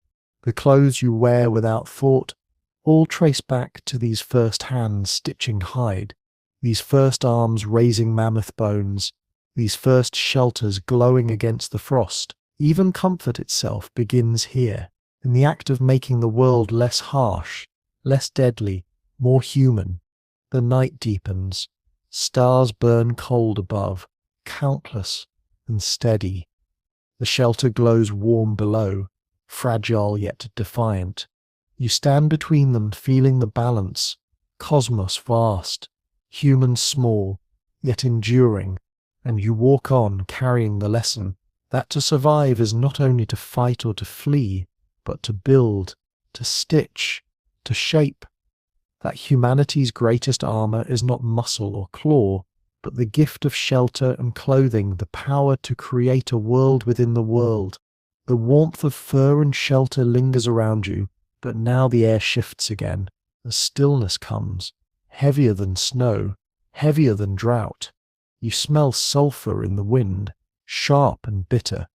the clothes you wear without thought, all trace back to these first hands stitching hide, these first arms raising mammoth bones, these first shelters glowing against the frost. Even comfort itself begins here, in the act of making the world less harsh, less deadly, more human. The night deepens. Stars burn cold above, countless and steady. The shelter glows warm below, fragile yet defiant. You stand between them, feeling the balance, cosmos vast, humans small, yet enduring, and you walk on carrying the lesson that to survive is not only to fight or to flee, but to build, to stitch, to shape. That humanity's greatest armor is not muscle or claw, but the gift of shelter and clothing, the power to create a world within the world. The warmth of fur and shelter lingers around you, but now the air shifts again. The stillness comes, heavier than snow, heavier than drought. You smell sulfur in the wind, sharp and bitter.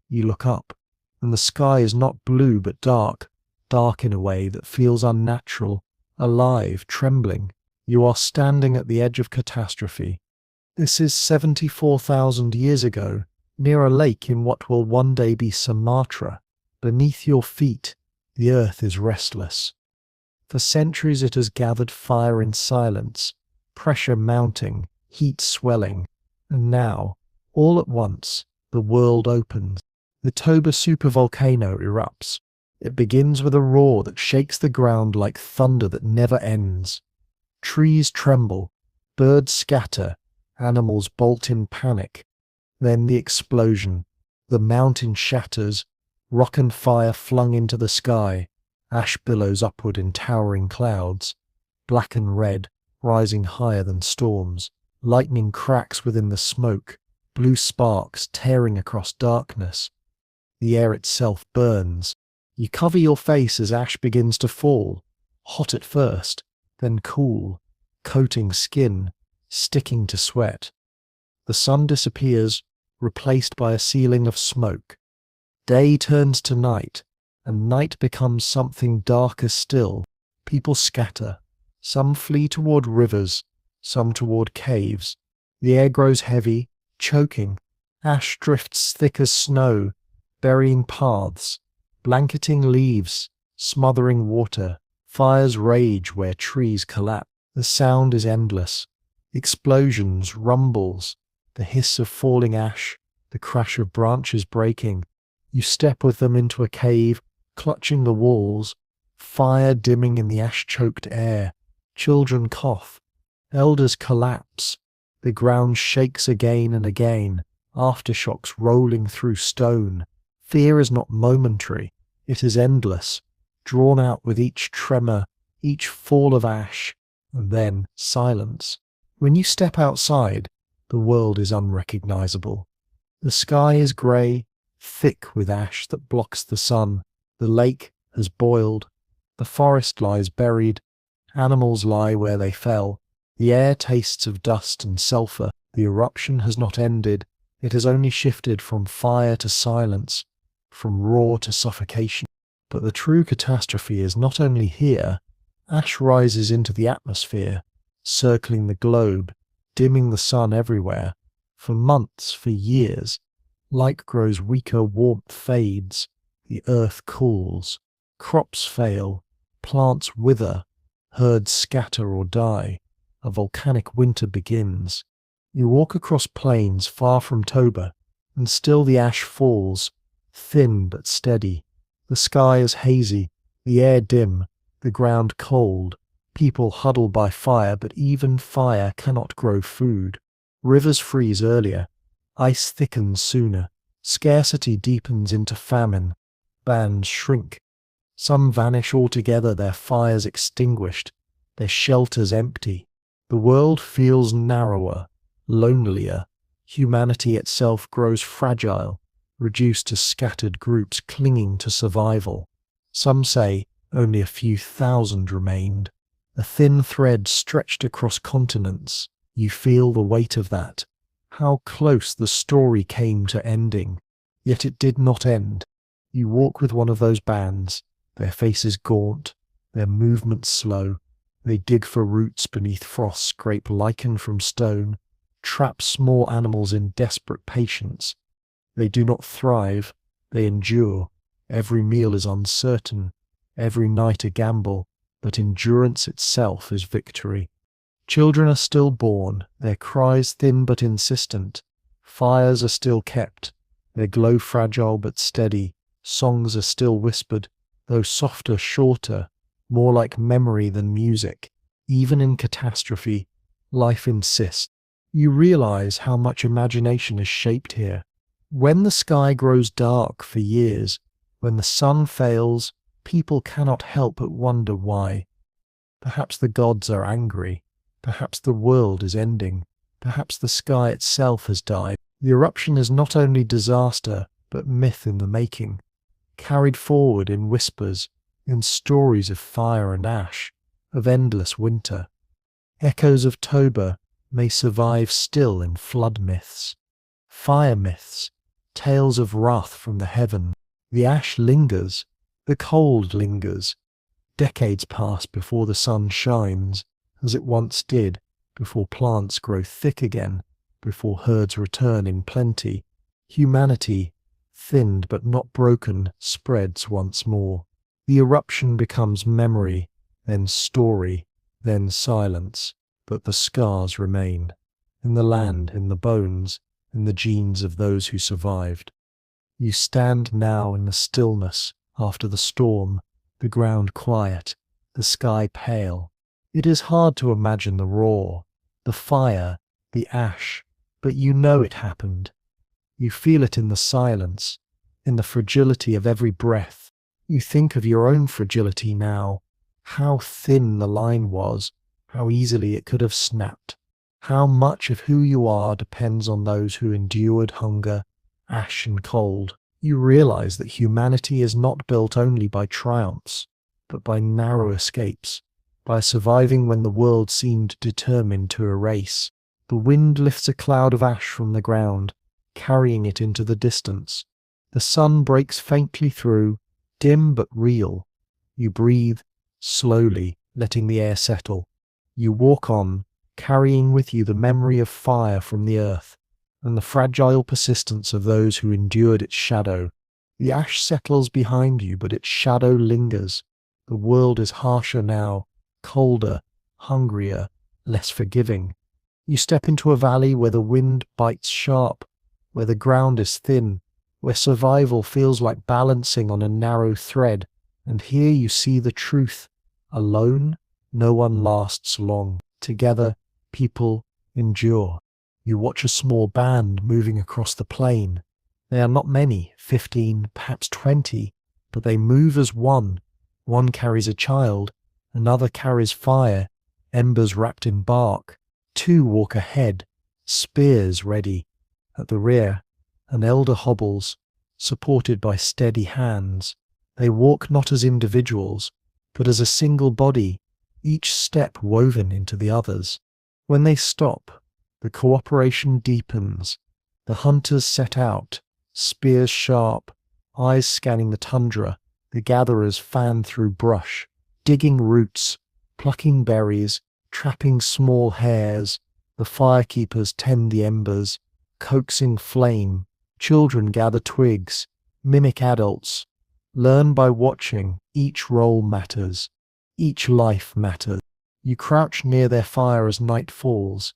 You look up, and the sky is not blue but dark, dark in a way that feels unnatural, alive, trembling. You are standing at the edge of catastrophe. This is 74,000 years ago, near a lake in what will one day be Sumatra. Beneath your feet, the earth is restless. For centuries it has gathered fire in silence, pressure mounting, heat swelling, and now, all at once, the world opens. The Toba supervolcano erupts. It begins with a roar that shakes the ground like thunder that never ends. Trees tremble, birds scatter, animals bolt in panic. Then the explosion. The mountain shatters, rock and fire flung into the sky. Ash billows upward in towering clouds, black and red, rising higher than storms. Lightning cracks within the smoke, blue sparks tearing across darkness. The air itself burns. You cover your face as ash begins to fall, hot at first, then cool, coating skin, sticking to sweat. The sun disappears, replaced by a ceiling of smoke. Day turns to night, and night becomes something darker still. People scatter. Some flee toward rivers, some toward caves. The air grows heavy, choking. Ash drifts thick as snow, burying paths, blanketing leaves, smothering water. Fires rage where trees collapse. The sound is endless. Explosions, rumbles, the hiss of falling ash, the crash of branches breaking. You step with them into a cave, clutching the walls, fire dimming in the ash-choked air. Children cough. Elders collapse. The ground shakes again and again, aftershocks rolling through stone. Fear is not momentary, it is endless, drawn out with each tremor, each fall of ash, and then silence. When you step outside, the world is unrecognizable. The sky is grey, thick with ash that blocks the sun. The lake has boiled. The forest lies buried. Animals lie where they fell. The air tastes of dust and sulfur. The eruption has not ended. It has only shifted from fire to silence, from roar to suffocation. But the true catastrophe is not only here. Ash rises into the atmosphere, circling the globe, dimming the sun everywhere. For months, for years, light grows weaker, warmth fades, the earth cools, crops fail, plants wither, herds scatter or die. A volcanic winter begins. You walk across plains far from Toba, and still the ash falls, thin but steady. The sky is hazy, the air dim, the ground cold. People huddle by fire, but even fire cannot grow food. Rivers freeze earlier. Ice thickens sooner. Scarcity deepens into famine. Bands shrink. Some vanish altogether, their fires extinguished, their shelters empty. The world feels narrower, lonelier. Humanity itself grows fragile, reduced to scattered groups clinging to survival. Some say only a few thousand remained. A thin thread stretched across continents. You feel the weight of that. How close the story came to ending. Yet it did not end. You walk with one of those bands, their faces gaunt, their movements slow. They dig for roots beneath frost, scrape lichen from stone, trap small animals in desperate patience. They do not thrive, they endure. Every meal is uncertain, every night a gamble, but endurance itself is victory. Children are still born, their cries thin but insistent. Fires are still kept, their glow fragile but steady. Songs are still whispered, though softer, shorter, more like memory than music. Even in catastrophe, life insists. You realize how much imagination is shaped here. When the sky grows dark for years, when the sun fails, people cannot help but wonder why. Perhaps the gods are angry. Perhaps the world is ending. Perhaps the sky itself has died. The eruption is not only disaster, but myth in the making, carried forward in whispers, in stories of fire and ash, of endless winter. Echoes of Toba may survive still in flood myths, fire myths, tales of wrath from the heaven. The ash lingers, the cold lingers. Decades pass before the sun shines, as it once did, before plants grow thick again, before herds return in plenty. Humanity, thinned but not broken, spreads once more. The eruption becomes memory, then story, then silence, but the scars remain, in the land, in the bones, in the genes of those who survived. You stand now in the stillness, after the storm, the ground quiet, the sky pale. It is hard to imagine the roar, the fire, the ash, but you know it happened. You feel it in the silence, in the fragility of every breath. You think of your own fragility now, how thin the line was, how easily it could have snapped. How much of who you are depends on those who endured hunger, ash and cold. You realize that humanity is not built only by triumphs, but by narrow escapes, by surviving when the world seemed determined to erase. The wind lifts a cloud of ash from the ground, carrying it into the distance. The sun breaks faintly through, dim but real. You breathe, slowly, letting the air settle. You walk on, carrying with you the memory of fire from the earth, and the fragile persistence of those who endured its shadow. The ash settles behind you, but its shadow lingers. The world is harsher now, colder, hungrier, less forgiving. You step into a valley where the wind bites sharp, where the ground is thin, where survival feels like balancing on a narrow thread, and here you see the truth. Alone, no one lasts long. Together, people endure. You watch a small band moving across the plain. They are not many, 15, perhaps 20, but they move as one. One carries a child, another carries fire, embers wrapped in bark. Two walk ahead, spears ready. At the rear, an elder hobbles, supported by steady hands. They walk not as individuals, but as a single body, each step woven into the others. When they stop, the cooperation deepens. The hunters set out, spears sharp, eyes scanning the tundra. The gatherers fan through brush, digging roots, plucking berries, trapping small hares. The firekeepers tend the embers, coaxing flame. Children gather twigs, mimic adults. Learn by watching. Each role matters. Each life matters. You crouch near their fire as night falls.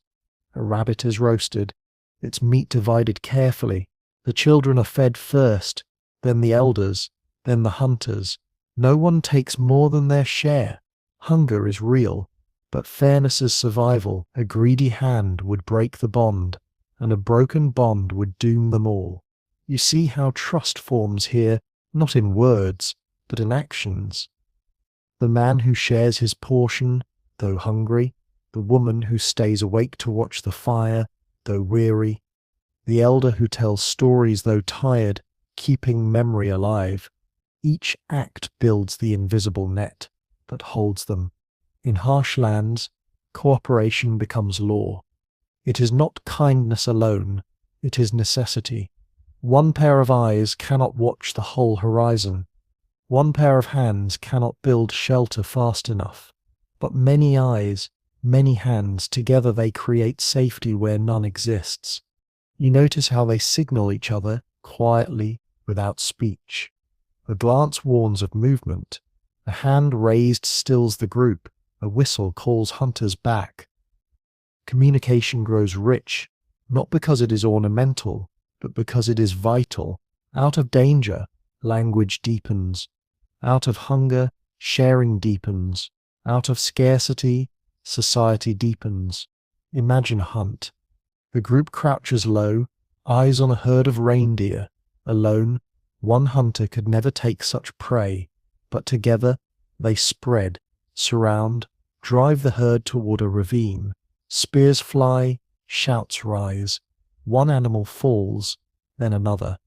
A rabbit is roasted, its meat divided carefully. The children are fed first, then the elders, then the hunters. No one takes more than their share. Hunger is real, but fairness is survival. A greedy hand would break the bond, and a broken bond would doom them all. You see how trust forms here, not in words, but in actions. The man who shares his portion, though hungry, the woman who stays awake to watch the fire, though weary, the elder who tells stories though tired, keeping memory alive. Each act builds the invisible net that holds them. In harsh lands, cooperation becomes law. It is not kindness alone, it is necessity. One pair of eyes cannot watch the whole horizon. One pair of hands cannot build shelter fast enough. But many eyes, many hands, together they create safety where none exists. You notice how they signal each other, quietly, without speech. A glance warns of movement. A hand raised stills the group. A whistle calls hunters back. Communication grows rich, not because it is ornamental, but because it is vital. Out of danger, language deepens. Out of hunger, sharing deepens. Out of scarcity, society deepens. Imagine a hunt. The group crouches low, eyes on a herd of reindeer. Alone, one hunter could never take such prey, but together they spread, surround, drive the herd toward a ravine. Spears fly, shouts rise. One animal falls, then another.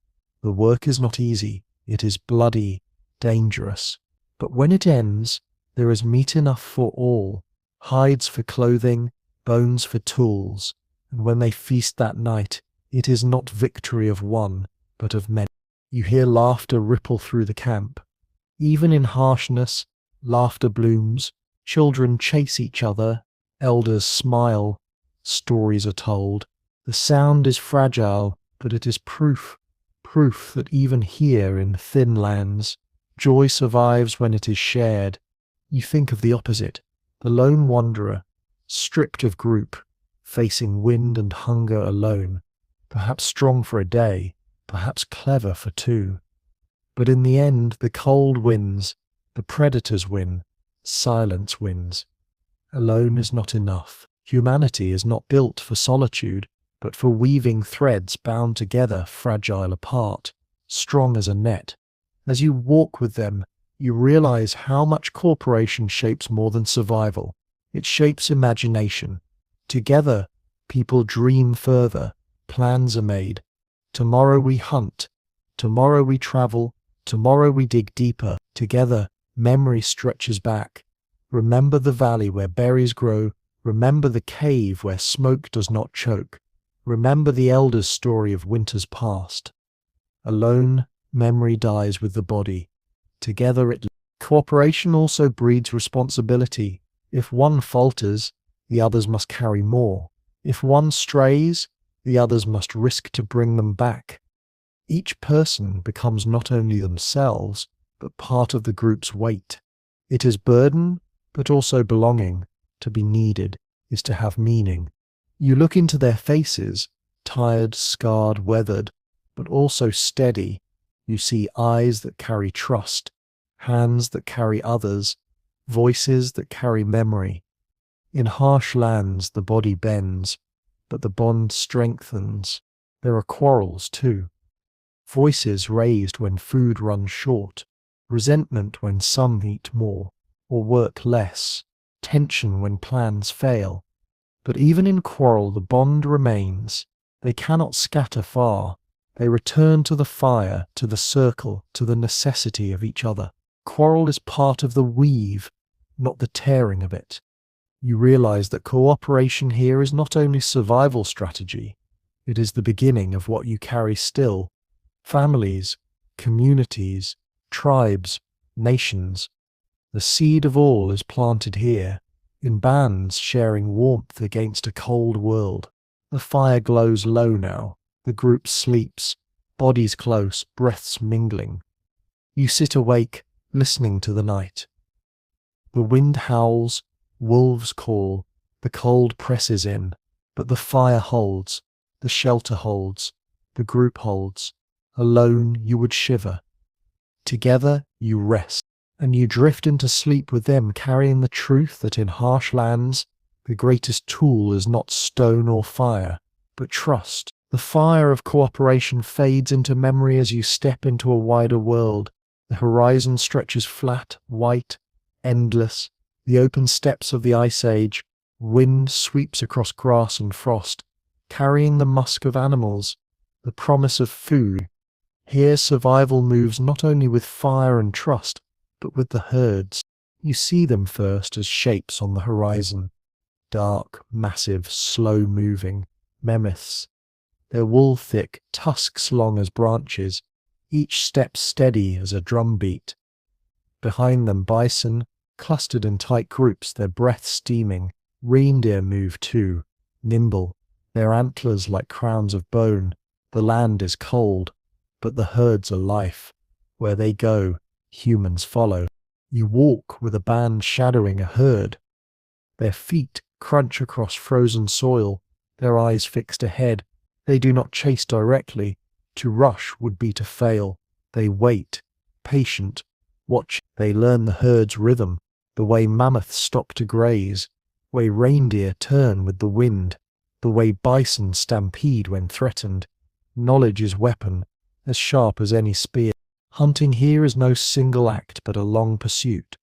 The work is not easy, it is bloody, dangerous. But when it ends, there is meat enough for all, hides for clothing, bones for tools. And when they feast that night, it is not victory of one, but of many. You hear laughter ripple through the camp. Even in harshness, laughter blooms. Children chase each other, elders smile, stories are told. The sound is fragile, but it is proof that even here in thin lands, joy survives when it is shared. You think of the opposite, the lone wanderer, stripped of group, facing wind and hunger alone, perhaps strong for a day, perhaps clever for two. But in the end, the cold wins, the predators win, silence wins. Alone is not enough. Humanity is not built for solitude, but for weaving threads bound together, fragile apart, strong as a net. As you walk with them, you realize how much cooperation shapes more than survival. It shapes imagination. Together, people dream further, plans are made. Tomorrow we hunt, tomorrow we travel, tomorrow we dig deeper. Together, memory stretches back. Remember the valley where berries grow, remember the cave where smoke does not choke. Remember the elders' story of winters past. Alone, memory dies with the body. Together it... Cooperation also breeds responsibility. If one falters, the others must carry more. If one strays, the others must risk to bring them back. Each person becomes not only themselves, but part of the group's weight. It is burden, but also belonging. To be needed is to have meaning. You look into their faces, tired, scarred, weathered, but also steady. You see eyes that carry trust, hands that carry others, voices that carry memory. In harsh lands the body bends, but the bond strengthens. There are quarrels too. Voices raised when food runs short, resentment when some eat more, or work less, tension when plans fail. But even in quarrel the bond remains. They cannot scatter far. They return to the fire, to the circle, to the necessity of each other. Quarrel is part of the weave, not the tearing of it. You realize that cooperation here is not only survival strategy, it is the beginning of what you carry still. Families, communities, tribes, nations. The seed of all is planted here, in bands sharing warmth against a cold world. The fire glows low now, the group sleeps, bodies close, breaths mingling. You sit awake, listening to the night. The wind howls, wolves call, the cold presses in, but the fire holds, the shelter holds, the group holds. Alone you would shiver. Together you rest, and you drift into sleep with them, carrying the truth that in harsh lands the greatest tool is not stone or fire, but trust. The fire of cooperation fades into memory as you step into a wider world. The horizon stretches flat, white, endless. The open steppes of the Ice Age. Wind sweeps across grass and frost, carrying the musk of animals, the promise of food. Here survival moves not only with fire and trust, but with the herds. You see them first as shapes on the horizon. Dark, massive, slow-moving mammoths. Their wool thick, tusks long as branches, each step steady as a drumbeat. Behind them bison, clustered in tight groups, their breath steaming. Reindeer move too, nimble, their antlers like crowns of bone. The land is cold, but the herds are life. Where they go, humans follow. You walk with a band shadowing a herd. Their feet crunch across frozen soil, their eyes fixed ahead. They do not chase directly. To rush would be to fail. They wait, patient, watch. They learn the herd's rhythm, the way mammoths stop to graze, the way reindeer turn with the wind, the way bison stampede when threatened. Knowledge is weapon, as sharp as any spear. Hunting here is no single act but a long pursuit.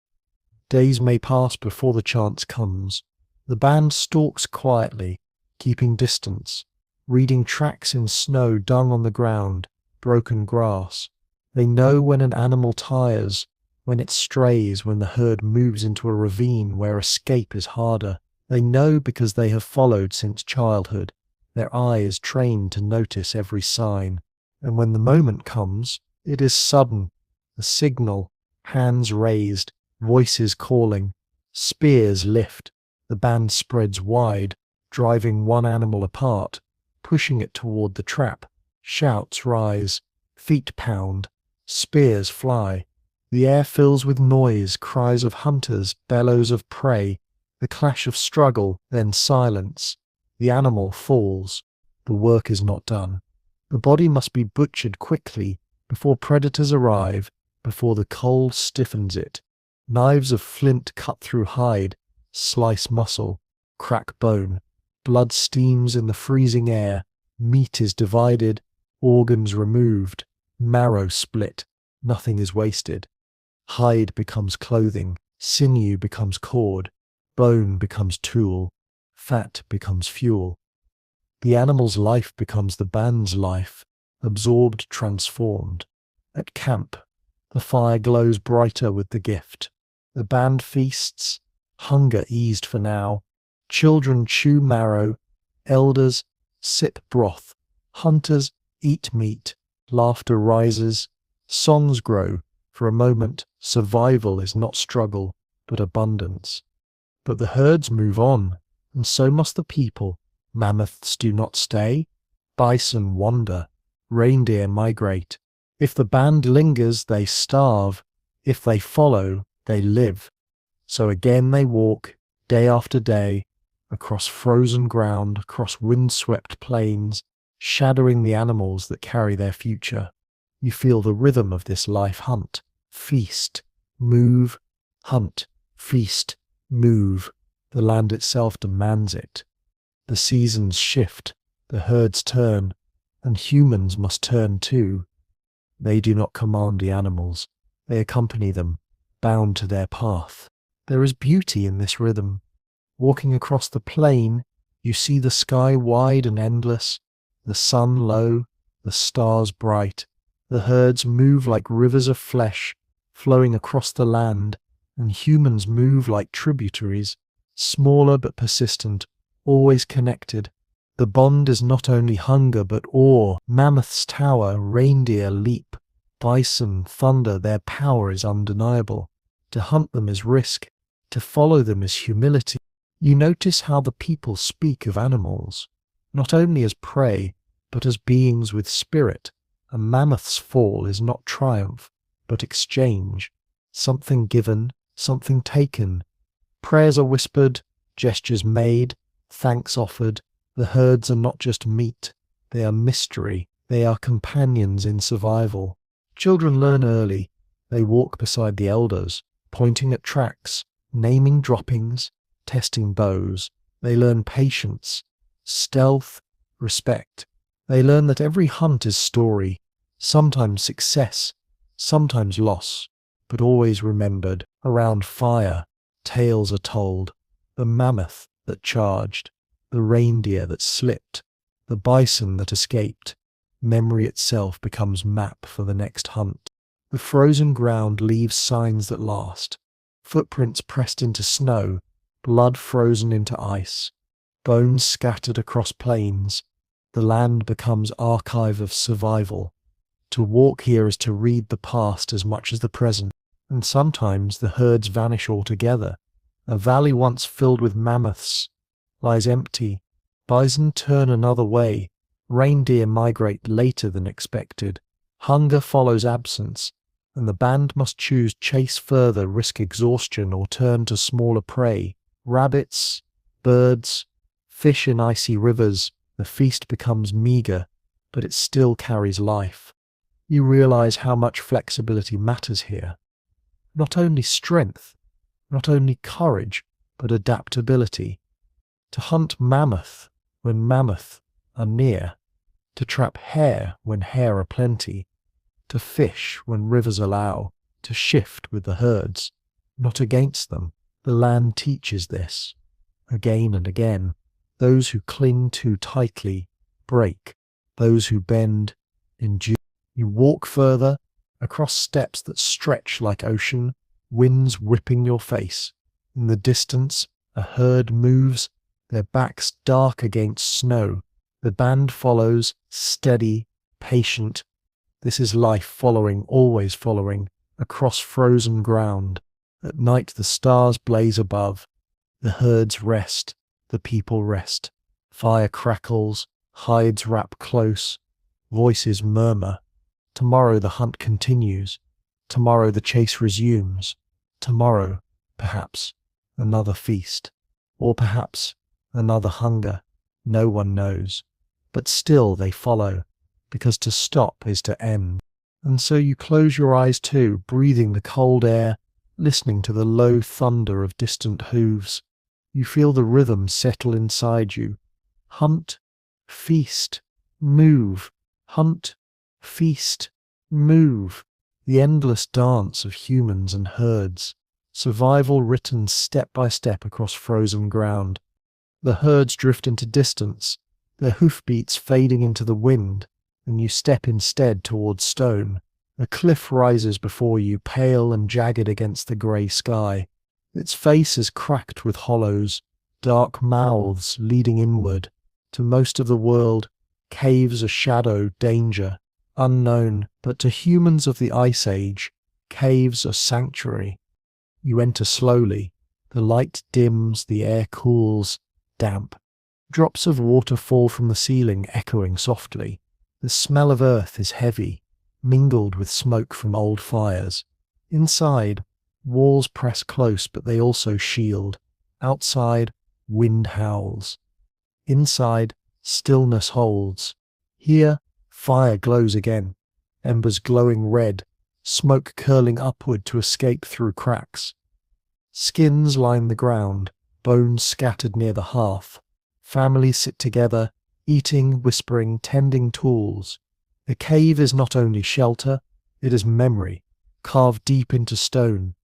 Days may pass before the chance comes. The band stalks quietly, keeping distance, reading tracks in snow, dung on the ground, broken grass. They know when an animal tires, when it strays, when the herd moves into a ravine where escape is harder. They know because they have followed since childhood. Their eye is trained to notice every sign. And when the moment comes, it is sudden. A signal, hands raised, voices calling, spears lift. The band spreads wide, driving one animal apart, pushing it toward the trap. Shouts rise, feet pound, spears fly. The air fills with noise, cries of hunters, bellows of prey, the clash of struggle, then silence. The animal falls. The work is not done. The body must be butchered quickly, before predators arrive, before the cold stiffens it. Knives of flint cut through hide, slice muscle, crack bone. Blood steams in the freezing air. Meat is divided, organs removed, marrow split. Nothing is wasted. Hide becomes clothing, sinew becomes cord, bone becomes tool, fat becomes fuel. The animal's life becomes the band's life, absorbed, transformed. At camp, the fire glows brighter with the gift. The band feasts, hunger eased for now. Children chew marrow, elders sip broth, hunters eat meat, laughter rises, songs grow. For a moment, survival is not struggle, but abundance. But the herds move on, and so must the people. Mammoths do not stay, bison wander, reindeer migrate. If the band lingers, they starve. If they follow, they live. So again they walk, day after day, across frozen ground, across wind-swept plains, shadowing the animals that carry their future. You feel the rhythm of this life hunt. Feast, move, hunt, feast, move. The land itself demands it. The seasons shift, the herds turn, and humans must turn too. They do not command the animals. They accompany them, bound to their path. There is beauty in this rhythm. Walking across the plain, you see the sky wide and endless, the sun low, the stars bright. The herds move like rivers of flesh, flowing across the land, and humans move like tributaries, smaller but persistent, always connected. The bond is not only hunger but awe. Mammoths tower, reindeer leap, bison thunder, their power is undeniable. To hunt them is risk, to follow them is humility. You notice how the people speak of animals, not only as prey, but as beings with spirit. A mammoth's fall is not triumph, but exchange. Something given, something taken. Prayers are whispered, gestures made, thanks offered. The herds are not just meat, they are mystery. They are companions in survival. Children learn early. They walk beside the elders, pointing at tracks, naming droppings, testing bows. They learn patience, stealth, respect. They learn that every hunt is story, sometimes success, sometimes loss, but always remembered. Around fire, tales are told. The mammoth that charged, the reindeer that slipped, the bison that escaped. Memory itself becomes map for the next hunt. The frozen ground leaves signs that last. Footprints pressed into snow, blood frozen into ice, bones scattered across plains. The land becomes archive of survival. To walk here is to read the past as much as the present, and sometimes the herds vanish altogether. A valley once filled with mammoths lies empty. Bison turn another way. Reindeer migrate later than expected. Hunger follows absence, and the band must choose chase further, risk exhaustion, or turn to smaller prey. Rabbits, birds, fish in icy rivers. The feast becomes meager, but it still carries life. You realize how much flexibility matters here. Not only strength, not only courage, but adaptability. To hunt mammoth when mammoth are near, to trap hare when hare are plenty, to fish when rivers allow, to shift with the herds, not against them. The land teaches this, again and again. Those who cling too tightly break, those who bend endure. You walk further, across steppes that stretch like ocean, winds whipping your face. In the distance, a herd moves, their backs dark against snow. The band follows, steady, patient. This is life following, always following, across frozen ground. At night the stars blaze above. The herds rest, the people rest. Fire crackles, hides wrap close, voices murmur. Tomorrow the hunt continues. Tomorrow the chase resumes. Tomorrow, perhaps, another feast. Or perhaps another hunger. No one knows. But still they follow, because to stop is to end. And so you close your eyes too, breathing the cold air, listening to the low thunder of distant hooves. You feel the rhythm settle inside you. Hunt, feast, move. Hunt, feast, move. The endless dance of humans and herds. Survival written step by step across frozen ground. The herds drift into distance, their hoofbeats fading into the wind, and you step instead towards stone. A cliff rises before you, pale and jagged against the grey sky. Its face is cracked with hollows, dark mouths leading inward. To most of the world, caves are shadow, danger, unknown, but to humans of the Ice Age, caves are sanctuary. You enter slowly. The light dims, the air cools, damp. Drops of water fall from the ceiling, echoing softly. The smell of earth is heavy, mingled with smoke from old fires. Inside, walls press close, but they also shield. Outside, wind howls. Inside, stillness holds. Here, fire glows again, embers glowing red, smoke curling upward to escape through cracks. Skins line the ground, bones scattered near the hearth. Families sit together, eating, whispering, tending tools. The cave is not only shelter, it is memory, carved deep into stone.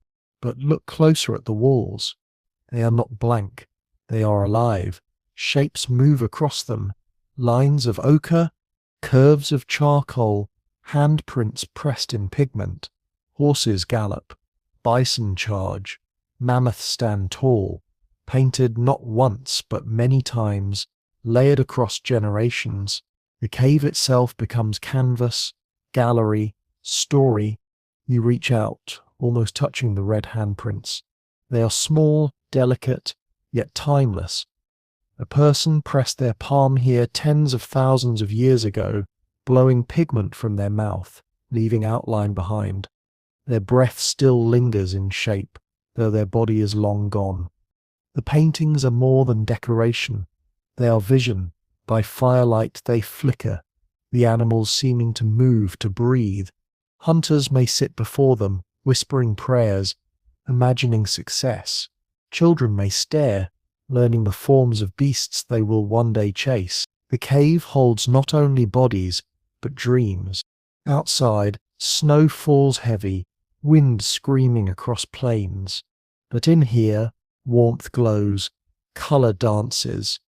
But look closer at the walls. They are not blank, they are alive. Shapes move across them, lines of ochre, curves of charcoal, handprints pressed in pigment. Horses gallop, bison charge, mammoths stand tall, painted not once but many times, layered across generations. The cave itself becomes canvas, gallery, story. You reach out, almost touching the red handprints. They are small, delicate, yet timeless. A person pressed their palm here tens of thousands of years ago, blowing pigment from their mouth, leaving outline behind. Their breath still lingers in shape, though their body is long gone. The paintings are more than decoration. They are vision. By firelight they flicker, the animals seeming to move, to breathe. Hunters may sit before them, whispering prayers, imagining success. Children may stare, learning the forms of beasts they will one day chase. The cave holds not only bodies, but dreams. Outside, snow falls heavy, wind screaming across plains. But in here, warmth glows, colour dances.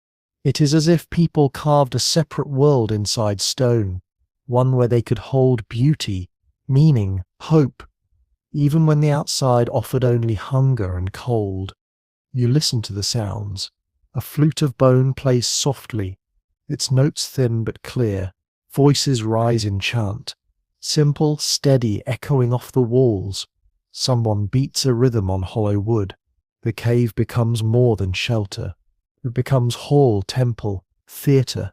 It is as if people carved a separate world inside stone, one where they could hold beauty, meaning, hope, even when the outside offered only hunger and cold. You listen to the sounds. A flute of bone plays softly, its notes thin but clear. Voices rise in chant, simple, steady, echoing off the walls. Someone beats a rhythm on hollow wood. The cave becomes more than shelter. It becomes hall, temple, theatre.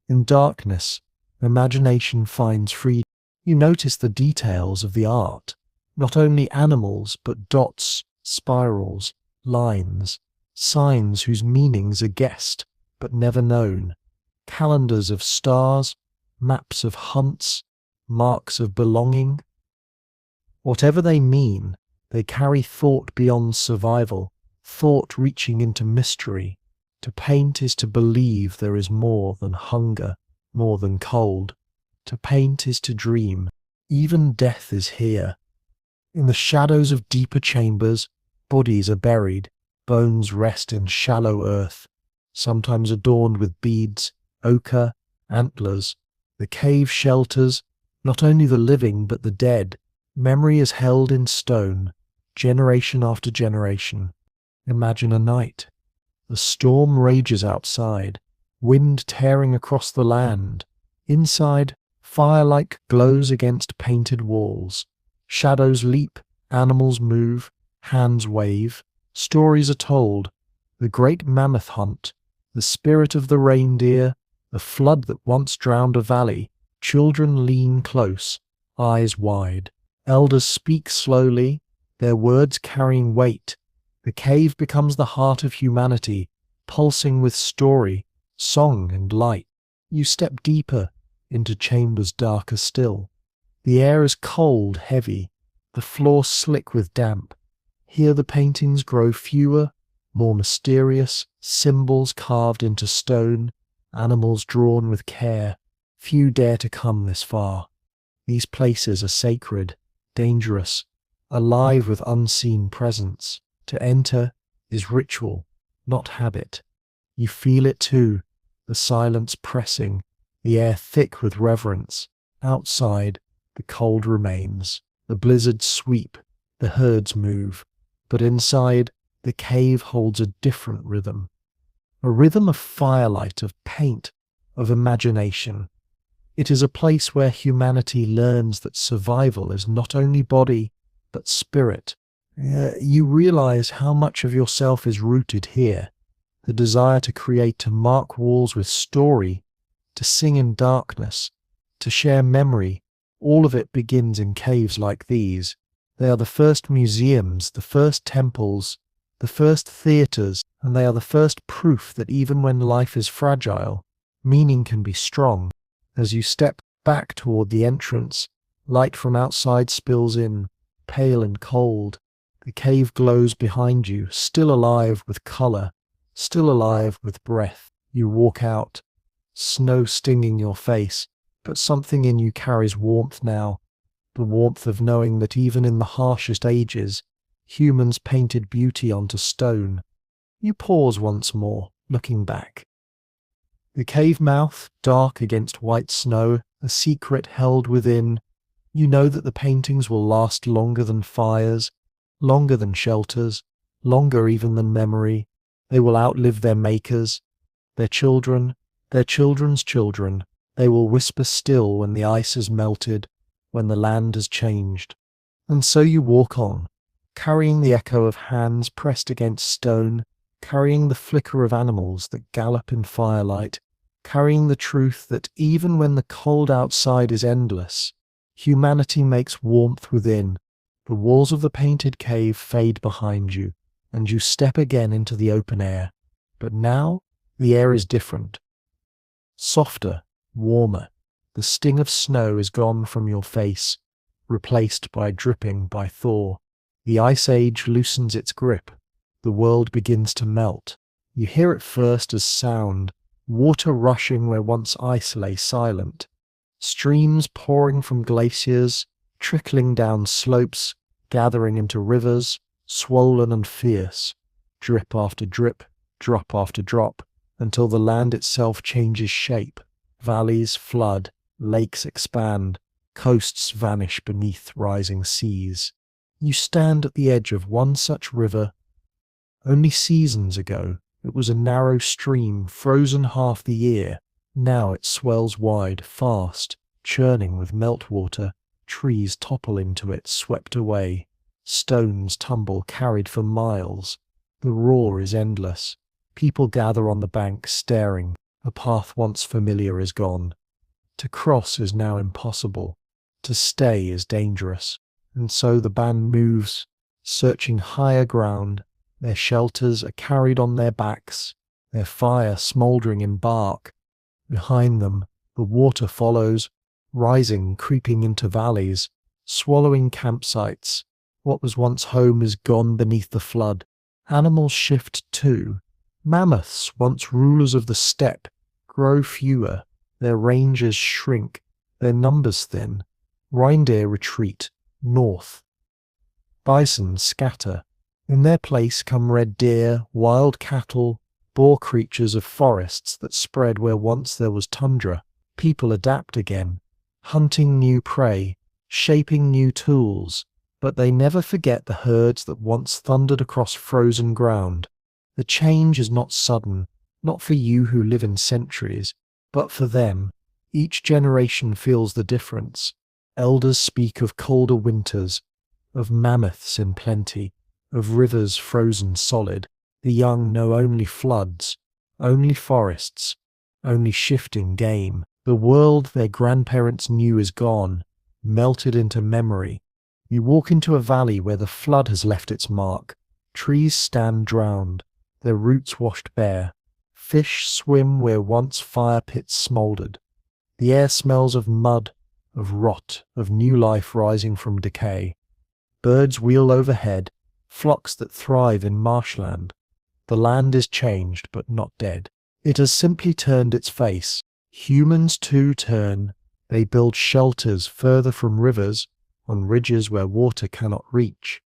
In darkness, imagination finds freedom. You notice the details of the art. Not only animals, but dots, spirals, lines, signs whose meanings are guessed, but never known. Calendars of stars, maps of hunts, marks of belonging. Whatever they mean, they carry thought beyond survival, thought reaching into mystery. To paint is to believe there is more than hunger, more than cold. To paint is to dream. Even death is here. In the shadows of deeper chambers, bodies are buried, bones rest in shallow earth, sometimes adorned with beads, ochre, antlers. The cave shelters not only the living but the dead. Memory is held in stone, generation after generation. Imagine a night. The storm rages outside, wind tearing across the land. Inside, firelight glows against painted walls. Shadows leap, animals move, hands wave. Stories are told. The great mammoth hunt, the spirit of the reindeer, the flood that once drowned a valley. Children lean close, eyes wide. Elders speak slowly, their words carrying weight. The cave becomes the heart of humanity, pulsing with story, song and light. You step deeper into chambers darker still. The air is cold, heavy, the floor slick with damp. Here the paintings grow fewer, more mysterious, symbols carved into stone, animals drawn with care. Few dare to come this far. These places are sacred, dangerous, alive with unseen presence. To enter is ritual, not habit. You feel it too, the silence pressing, the air thick with reverence. Outside, the cold remains, the blizzards sweep, the herds move. But inside, the cave holds a different rhythm. A rhythm of firelight, of paint, of imagination. It is a place where humanity learns that survival is not only body, but spirit. You realize how much of yourself is rooted here. The desire to create, to mark walls with story, to sing in darkness, to share memory, all of it begins in caves like these. They are the first museums, the first temples, the first theatres, and they are the first proof that even when life is fragile, meaning can be strong. As you step back toward the entrance, light from outside spills in, pale and cold. The cave glows behind you, still alive with colour, still alive with breath. You walk out, snow stinging your face, but something in you carries warmth now, the warmth of knowing that even in the harshest ages, humans painted beauty onto stone. You pause once more, looking back. The cave mouth, dark against white snow, a secret held within. You know that the paintings will last longer than fires, longer than shelters, longer even than memory. They will outlive their makers, their children, their children's children. They will whisper still when the ice has melted, when the land has changed. And so you walk on, carrying the echo of hands pressed against stone, carrying the flicker of animals that gallop in firelight, carrying the truth that even when the cold outside is endless, humanity makes warmth within. The walls of the painted cave fade behind you, and you step again into the open air. But now, the air is different. Softer, warmer. The sting of snow is gone from your face, replaced by dripping by thaw. The ice age loosens its grip. The world begins to melt. You hear it first as sound, water rushing where once ice lay silent, streams pouring from glaciers, trickling down slopes, gathering into rivers, swollen and fierce, drip after drip, drop after drop, until the land itself changes shape. Valleys flood, lakes expand, coasts vanish beneath rising seas. You stand at the edge of one such river. Only seasons ago, it was a narrow stream frozen half the year. Now it swells wide, fast, churning with meltwater. Trees topple into it, swept away. Stones tumble, carried for miles. The roar is endless. People gather on the bank, staring. A path once familiar is gone. To cross is now impossible. To stay is dangerous. And so the band moves, searching higher ground. Their shelters are carried on their backs, their fire smouldering in bark. Behind them, the water follows, rising, creeping into valleys, swallowing campsites. What was once home is gone beneath the flood. Animals shift too. Mammoths, once rulers of the steppe, grow fewer. Their ranges shrink, their numbers thin. Reindeer retreat north. Bison scatter. In their place come red deer, wild cattle, boar, creatures of forests that spread where once there was tundra. People adapt again, hunting new prey, shaping new tools, but they never forget the herds that once thundered across frozen ground. The change is not sudden, not for you who live in centuries, but for them. Each generation feels the difference. Elders speak of colder winters, of mammoths in plenty, of rivers frozen solid. The young know only floods, only forests, only shifting game. The world their grandparents knew is gone, melted into memory. You walk into a valley where the flood has left its mark. Trees stand drowned, their roots washed bare. Fish swim where once fire pits smouldered. The air smells of mud, of rot, of new life rising from decay. Birds wheel overhead, flocks that thrive in marshland. The land is changed, but not dead. It has simply turned its face. Humans too turn. They build shelters further from rivers, on ridges where water cannot reach.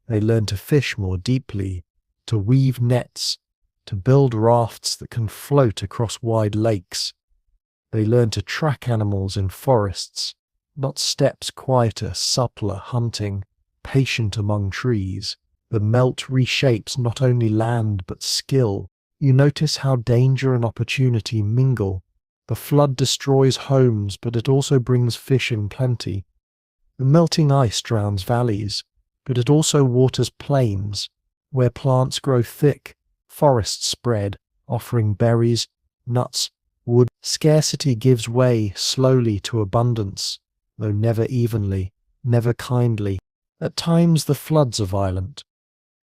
They learn to fish more deeply, to weave nets, to build rafts that can float across wide lakes. They learn to track animals in forests, not steppes, quieter, suppler, hunting, patient among trees. The melt reshapes not only land but skill. You notice how danger and opportunity mingle. The flood destroys homes, but it also brings fish in plenty. The melting ice drowns valleys, but it also waters plains, where plants grow thick, forests spread, offering berries, nuts, wood. Scarcity gives way slowly to abundance, though never evenly, never kindly. At times the floods are violent.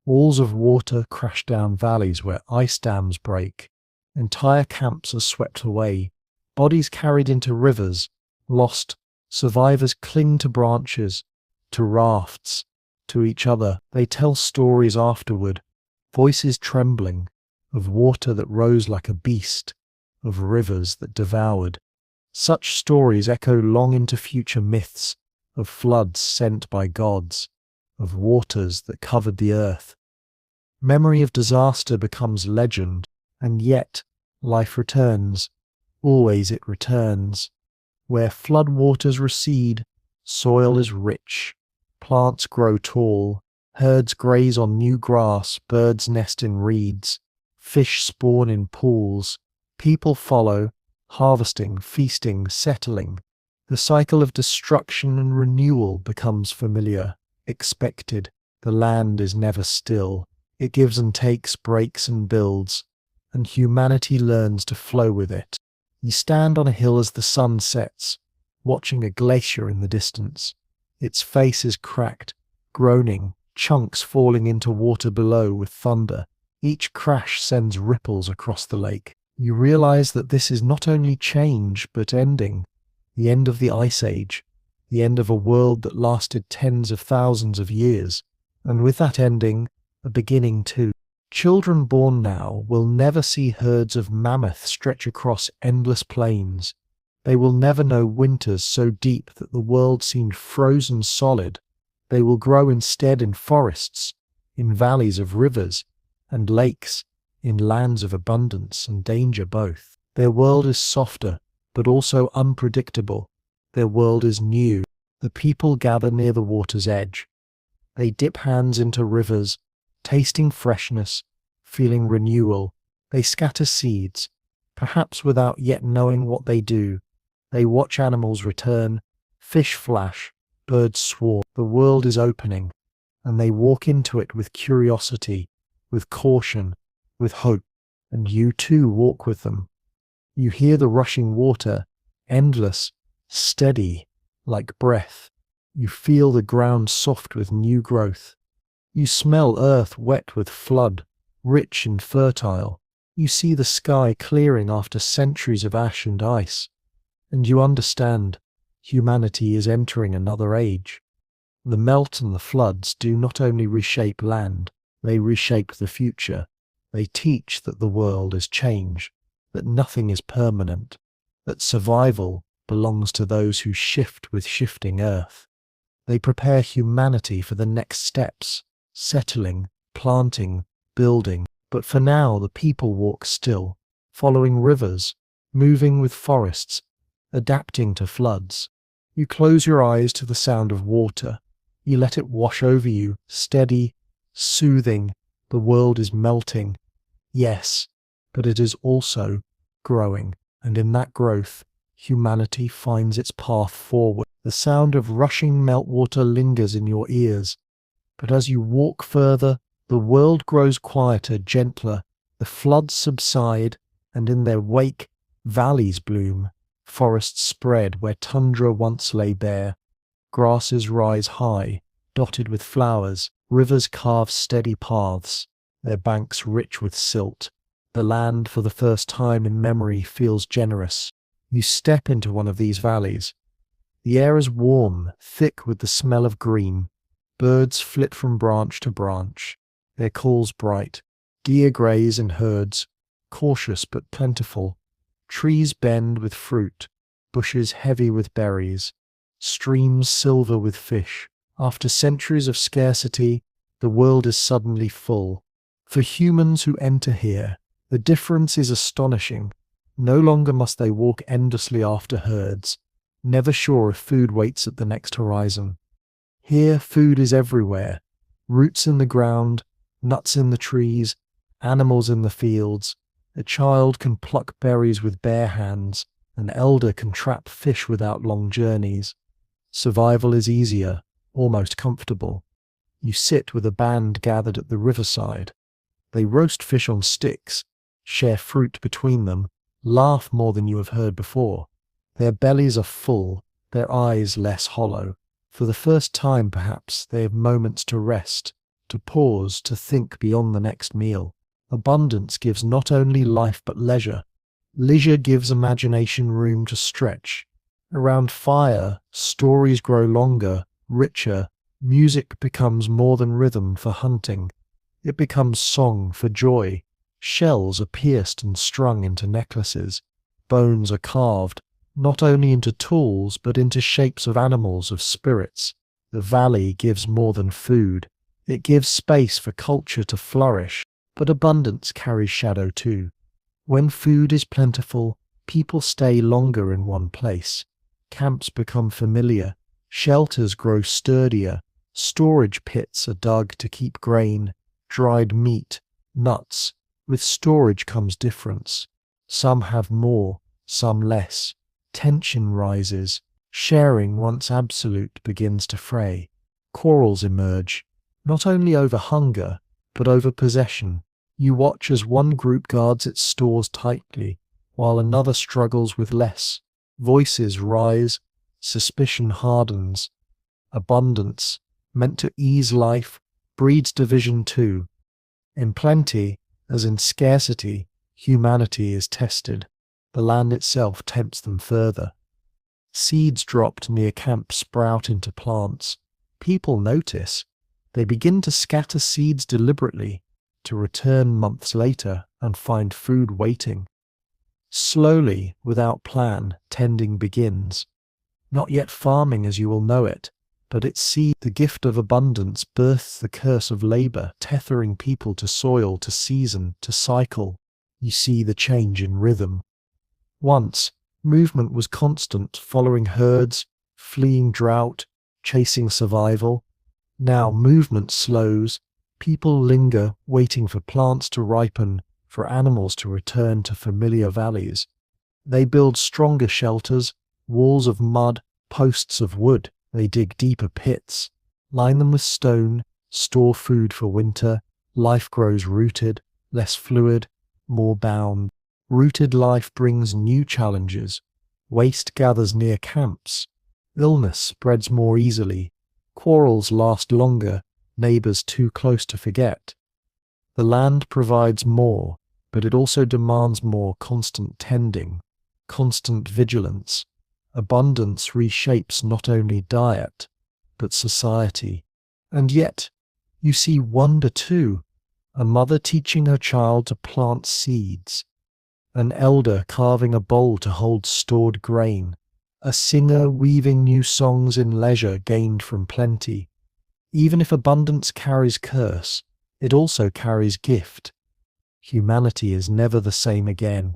Walls of water crash down valleys where ice dams break. Entire camps are swept away, bodies carried into rivers, lost. Survivors cling to branches, to rafts, to each other. They tell stories afterward, voices trembling, of water that rose like a beast, of rivers that devoured. Such stories echo long into future myths, of floods sent by gods, of waters that covered the earth. Memory of disaster becomes legend, and yet life returns. Always it returns. Where flood waters recede, soil is rich. Plants grow tall, herds graze on new grass, birds nest in reeds. Fish spawn in pools. People follow, harvesting, feasting, settling. The cycle of destruction and renewal becomes familiar, expected. The land is never still. It gives and takes, breaks and builds, and humanity learns to flow with it. You stand on a hill as the sun sets, watching a glacier in the distance. Its face is cracked, groaning, chunks falling into water below with thunder. Each crash sends ripples across the lake. You realize that this is not only change, but ending. The end of the Ice Age. The end of a world that lasted tens of thousands of years. And with that ending, a beginning too. Children born now will never see herds of mammoth stretch across endless plains. They will never know winters so deep that the world seemed frozen solid. They will grow instead in forests, in valleys of rivers and lakes, in lands of abundance and danger both. Their world is softer, but also unpredictable. Their world is new. The people gather near the water's edge. They dip hands into rivers, tasting freshness, feeling renewal. They scatter seeds, perhaps without yet knowing what they do. They watch animals return, fish flash, birds swarm. The world is opening, and they walk into it with curiosity, with caution, with hope, and you too walk with them. You hear the rushing water, endless, steady, like breath. You feel the ground soft with new growth. You smell earth wet with flood, rich and fertile. You see the sky clearing after centuries of ash and ice. And you understand, humanity is entering another age. The melt and the floods do not only reshape land, they reshape the future. They teach that the world is change, that nothing is permanent, that survival belongs to those who shift with shifting earth. They prepare humanity for the next steps, settling, planting, building. But for now the people walk still, following rivers, moving with forests, adapting to floods. You close your eyes to the sound of water. You let it wash over you, steady, soothing. The world is melting. Yes, but it is also growing, and in that growth, humanity finds its path forward. The sound of rushing meltwater lingers in your ears, but as you walk further, the world grows quieter, gentler. The floods subside, and in their wake, valleys bloom. Forests spread where tundra once lay bare. Grasses rise high, dotted with flowers. Rivers carve steady paths, their banks rich with silt. The land, for the first time in memory, feels generous. You step into one of these valleys. The air is warm, thick with the smell of green. Birds flit from branch to branch, their calls bright. Deer graze in herds, cautious but plentiful. Trees bend with fruit, bushes heavy with berries, streams silver with fish. After centuries of scarcity, the world is suddenly full. For humans who enter here, the difference is astonishing. No longer must they walk endlessly after herds, never sure if food waits at the next horizon. Here food is everywhere, roots in the ground, nuts in the trees, animals in the fields. A child can pluck berries with bare hands, an elder can trap fish without long journeys. Survival is easier, almost comfortable. You sit with a band gathered at the riverside. They roast fish on sticks, share fruit between them, laugh more than you have heard before. Their bellies are full, their eyes less hollow. For the first time, perhaps, they have moments to rest, to pause, to think beyond the next meal. Abundance gives not only life but leisure. Leisure gives imagination room to stretch. Around fire, stories grow longer, richer. Music becomes more than rhythm for hunting. It becomes song for joy. Shells are pierced and strung into necklaces. Bones are carved, not only into tools, but into shapes of animals, of spirits. The valley gives more than food. It gives space for culture to flourish. But abundance carries shadow too. When food is plentiful, people stay longer in one place. Camps become familiar. Shelters grow sturdier. Storage pits are dug to keep grain, dried meat, nuts, With storage comes difference. Some have more, some less. Tension rises. Sharing, once absolute, begins to fray. Quarrels emerge, not only over hunger, but over possession. You watch as one group guards its stores tightly, while another struggles with less. Voices rise, suspicion hardens. Abundance, meant to ease life, breeds division too. In plenty, as in scarcity, humanity is tested. The land itself tempts them further. Seeds dropped near camp sprout into plants. People notice. They begin to scatter seeds deliberately, to return months later and find food waiting. Slowly, without plan, tending begins. Not yet farming as you will know it, but its seed, the gift of abundance, births the curse of labor, tethering people to soil, to season, to cycle. You see the change in rhythm. Once, movement was constant, following herds, fleeing drought, chasing survival. Now movement slows. People linger, waiting for plants to ripen, for animals to return to familiar valleys. They build stronger shelters, walls of mud, posts of wood. They dig deeper pits, line them with stone, store food for winter. Life grows rooted, less fluid, more bound. Rooted life brings new challenges. Waste gathers near camps. Illness spreads more easily. Quarrels last longer, neighbors too close to forget. The land provides more, but it also demands more constant tending, constant vigilance. Abundance reshapes not only diet, but society. And yet, you see wonder too. A mother teaching her child to plant seeds. An elder carving a bowl to hold stored grain. A singer weaving new songs in leisure gained from plenty. Even if abundance carries curse, it also carries gift. Humanity is never the same again.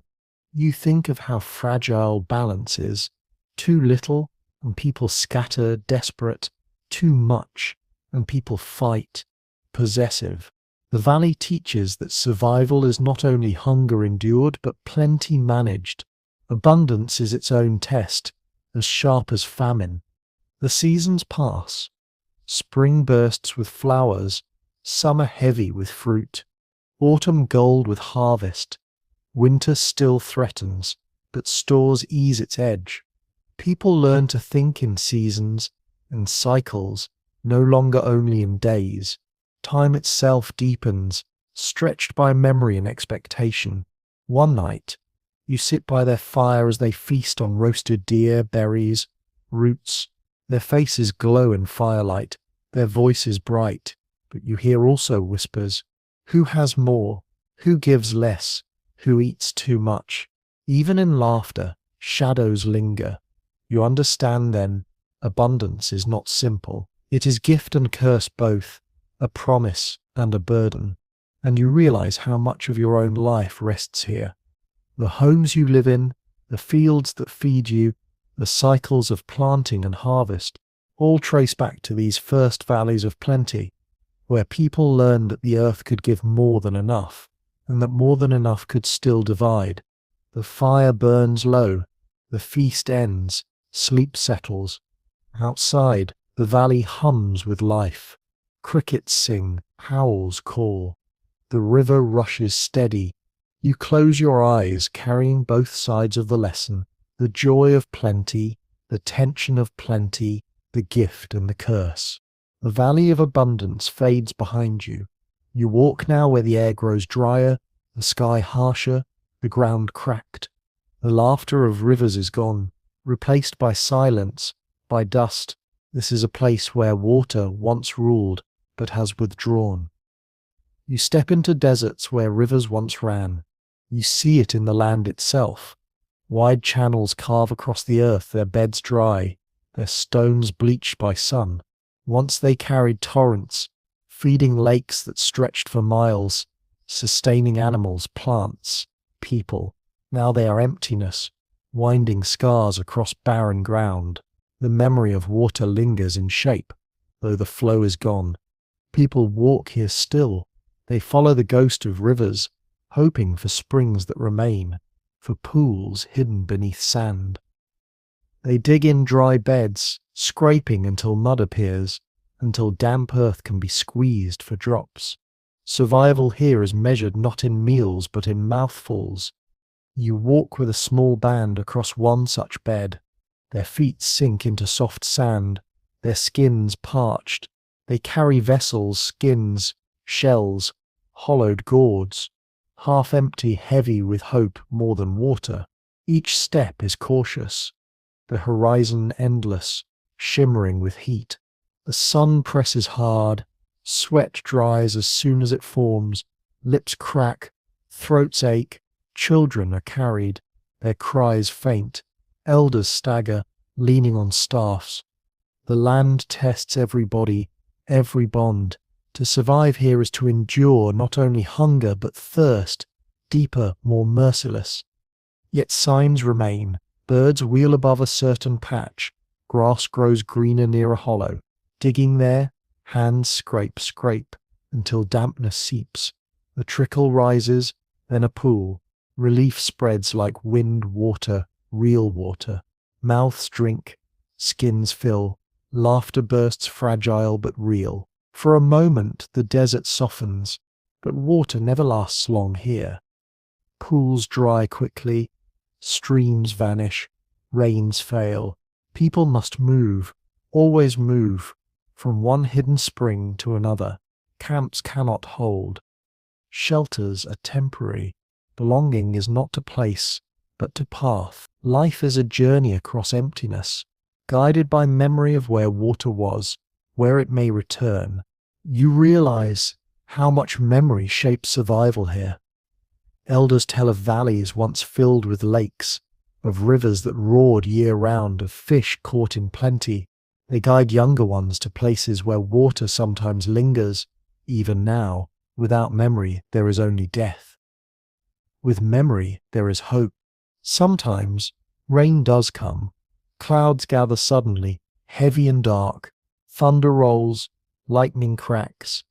You think of how fragile balance is. Too little, and people scatter, desperate. Too much, and people fight, possessive. The valley teaches that survival is not only hunger endured, but plenty managed. Abundance is its own test, as sharp as famine. The seasons pass. Spring bursts with flowers, summer heavy with fruit, autumn gold with harvest. Winter still threatens, but stores ease its edge. People learn to think in seasons and cycles, no longer only in days. Time itself deepens, stretched by memory and expectation. One night, you sit by their fire as they feast on roasted deer, berries, roots. Their faces glow in firelight, their voices bright, but you hear also whispers. Who has more? Who gives less? Who eats too much? Even in laughter, shadows linger. You understand then, abundance is not simple. It is gift and curse both, a promise and a burden. And you realize how much of your own life rests here. The homes you live in, the fields that feed you, the cycles of planting and harvest, all trace back to these first valleys of plenty, where people learned that the earth could give more than enough, and that more than enough could still divide. The fire burns low, the feast ends, sleep settles. Outside, the valley hums with life. Crickets sing, owls call. The river rushes steady. You close your eyes, carrying both sides of the lesson, the joy of plenty, the tension of plenty, the gift and the curse. The valley of abundance fades behind you. You walk now where the air grows drier, the sky harsher, the ground cracked. The laughter of rivers is gone, replaced by silence, by dust. This is a place where water once ruled, but has withdrawn. You step into deserts where rivers once ran. You see it in the land itself. Wide channels carve across the earth, their beds dry, their stones bleached by sun. Once they carried torrents, feeding lakes that stretched for miles, sustaining animals, plants, people. Now they are emptiness, winding scars across barren ground. The memory of water lingers in shape, though the flow is gone. People walk here still. They follow the ghost of rivers, hoping for springs that remain, for pools hidden beneath sand. They dig in dry beds, scraping until mud appears, until damp earth can be squeezed for drops. Survival here is measured not in meals but in mouthfuls. You walk with a small band across one such bed. Their feet sink into soft sand, their skins parched. They carry vessels, skins, shells, hollowed gourds, half empty, heavy with hope more than water. Each step is cautious, the horizon endless, shimmering with heat. The sun presses hard, sweat dries as soon as it forms, lips crack, throats ache, children are carried, their cries faint, elders stagger, leaning on staffs. The land tests every body, every bond. To survive here is to endure not only hunger but thirst, deeper, more merciless. Yet signs remain. Birds wheel above a certain patch. Grass grows greener near a hollow. Digging there, hands scrape, until dampness seeps. The trickle rises, then a pool. Relief spreads like wind, water, real water. Mouths drink, skins fill. Laughter bursts fragile but real. For a moment the desert softens, but water never lasts long here. Pools dry quickly, streams vanish, rains fail. People must move, always move, from one hidden spring to another. Camps cannot hold. Shelters are temporary. Belonging is not to place, but to path. Life is a journey across emptiness, guided by memory of where water was, where it may return. You realize how much memory shapes survival here. Elders tell of valleys once filled with lakes, of rivers that roared year-round, of fish caught in plenty. They guide younger ones to places where water sometimes lingers. Even now, without memory, there is only death. With memory, there is hope. Sometimes, rain does come. Clouds gather suddenly, heavy and dark. Thunder rolls, lightning cracks.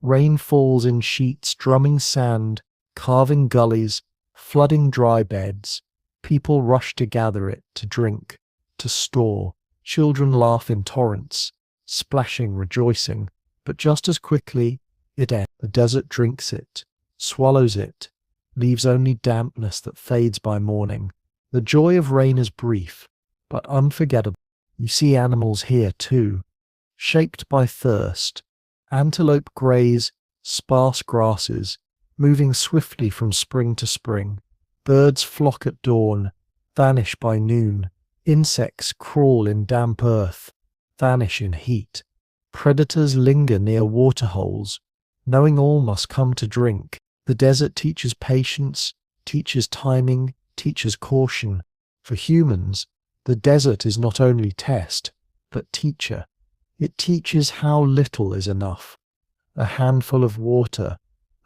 Rain falls in sheets, drumming sand, carving gullies, flooding dry beds. People rush to gather it, to drink, to store. Children laugh in torrents, splashing, rejoicing. But just as quickly, it ends. The desert drinks it, swallows it, leaves only dampness that fades by morning. The joy of rain is brief, but unforgettable. You see animals here too, shaped by thirst. Antelope graze sparse grasses, moving swiftly from spring to spring. Birds flock at dawn, vanish by noon. Insects crawl in damp earth, vanish in heat. Predators linger near waterholes, knowing all must come to drink. The desert teaches patience, teaches timing, teaches caution. For humans, the desert is not only test, but teacher. It teaches how little is enough. A handful of water,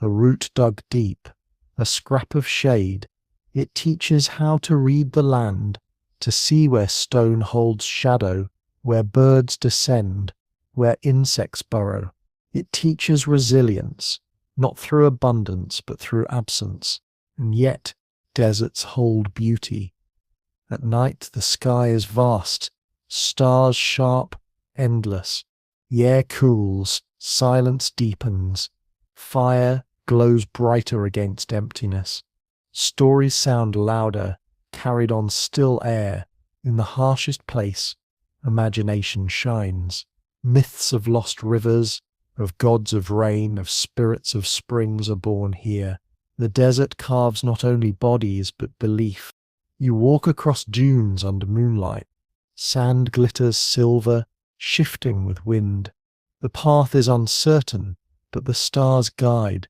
a root dug deep, a scrap of shade. It teaches how to read the land, to see where stone holds shadow, where birds descend, where insects burrow. It teaches resilience, not through abundance but through absence. And yet, deserts hold beauty. At night the sky is vast, stars sharp, endless. The air cools, silence deepens. Fire glows brighter against emptiness. Stories sound louder, carried on still air. In the harshest place, imagination shines. Myths of lost rivers, of gods of rain, of spirits of springs are born here. The desert carves not only bodies but belief. You walk across dunes under moonlight. Sand glitters silver, shifting with wind. The path is uncertain, but the stars guide.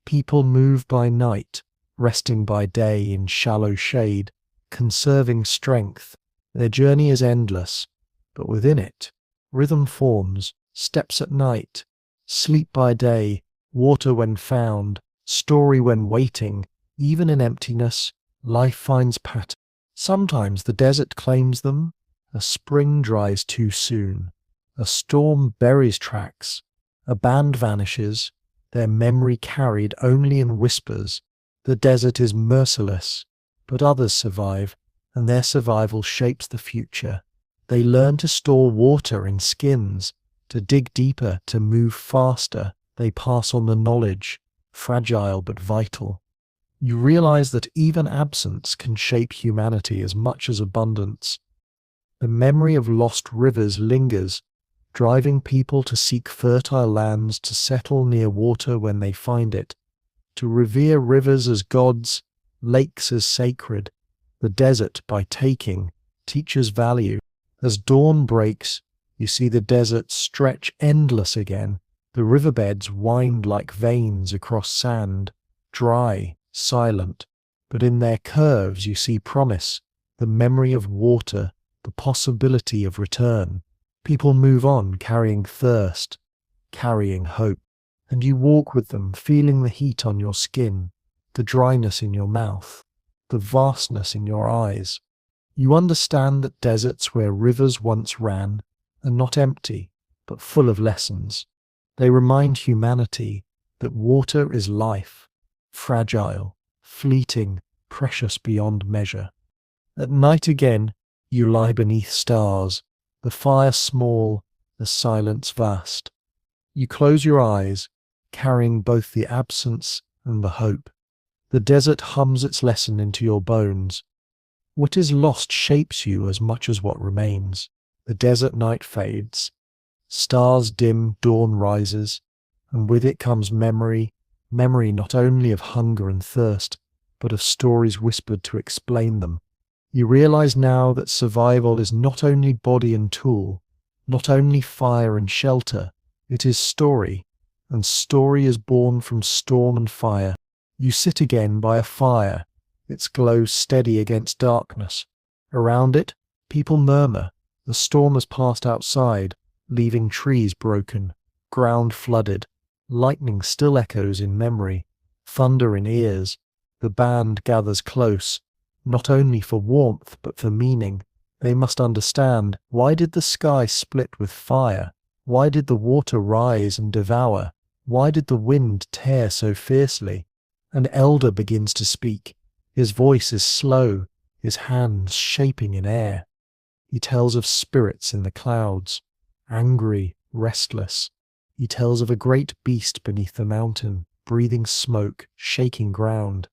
People move by night, resting by day in shallow shade, conserving strength. Their journey is endless, but within it, rhythm forms, steps at night, sleep by day, water when found, story when waiting. Even in emptiness, life finds pattern. Sometimes the desert claims them. A spring dries too soon. A storm buries tracks. A band vanishes, their memory carried only in whispers. The desert is merciless, but others survive, and their survival shapes the future. They learn to store water in skins, to dig deeper, to move faster. They pass on the knowledge, fragile but vital. You realize that even absence can shape humanity as much as abundance. The memory of lost rivers lingers, driving people to seek fertile lands, to settle near water when they find it, to revere rivers as gods, lakes as sacred. The desert, by taking, teaches value. As dawn breaks, you see the desert stretch endless again. The riverbeds wind like veins across sand, dry, silent, but in their curves you see promise, the memory of water, the possibility of return. People move on carrying thirst, carrying hope, and you walk with them, feeling the heat on your skin, the dryness in your mouth, the vastness in your eyes. You understand that deserts where rivers once ran are not empty, but full of lessons. They remind humanity that water is life, fragile, fleeting, precious beyond measure. At night again, you lie beneath stars, the fire small, the silence vast. You close your eyes, carrying both the absence and the hope. The desert hums its lesson into your bones. What is lost shapes you as much as what remains. The desert night fades. Stars dim, dawn rises, and with it comes memory, memory not only of hunger and thirst, but of stories whispered to explain them. You realize now that survival is not only body and tool, not only fire and shelter, it is story, and story is born from storm and fire. You sit again by a fire, its glow steady against darkness. Around it, people murmur. The storm has passed outside, leaving trees broken, ground flooded. Lightning still echoes in memory, thunder in ears. The band gathers close, not only for warmth but for meaning. They must understand, why did the sky split with fire? Why did the water rise and devour? Why did the wind tear so fiercely? An elder begins to speak. His voice is slow, his hands shaping in air. He tells of spirits in the clouds, angry, restless. He tells of a great beast beneath the mountain, breathing smoke, shaking ground.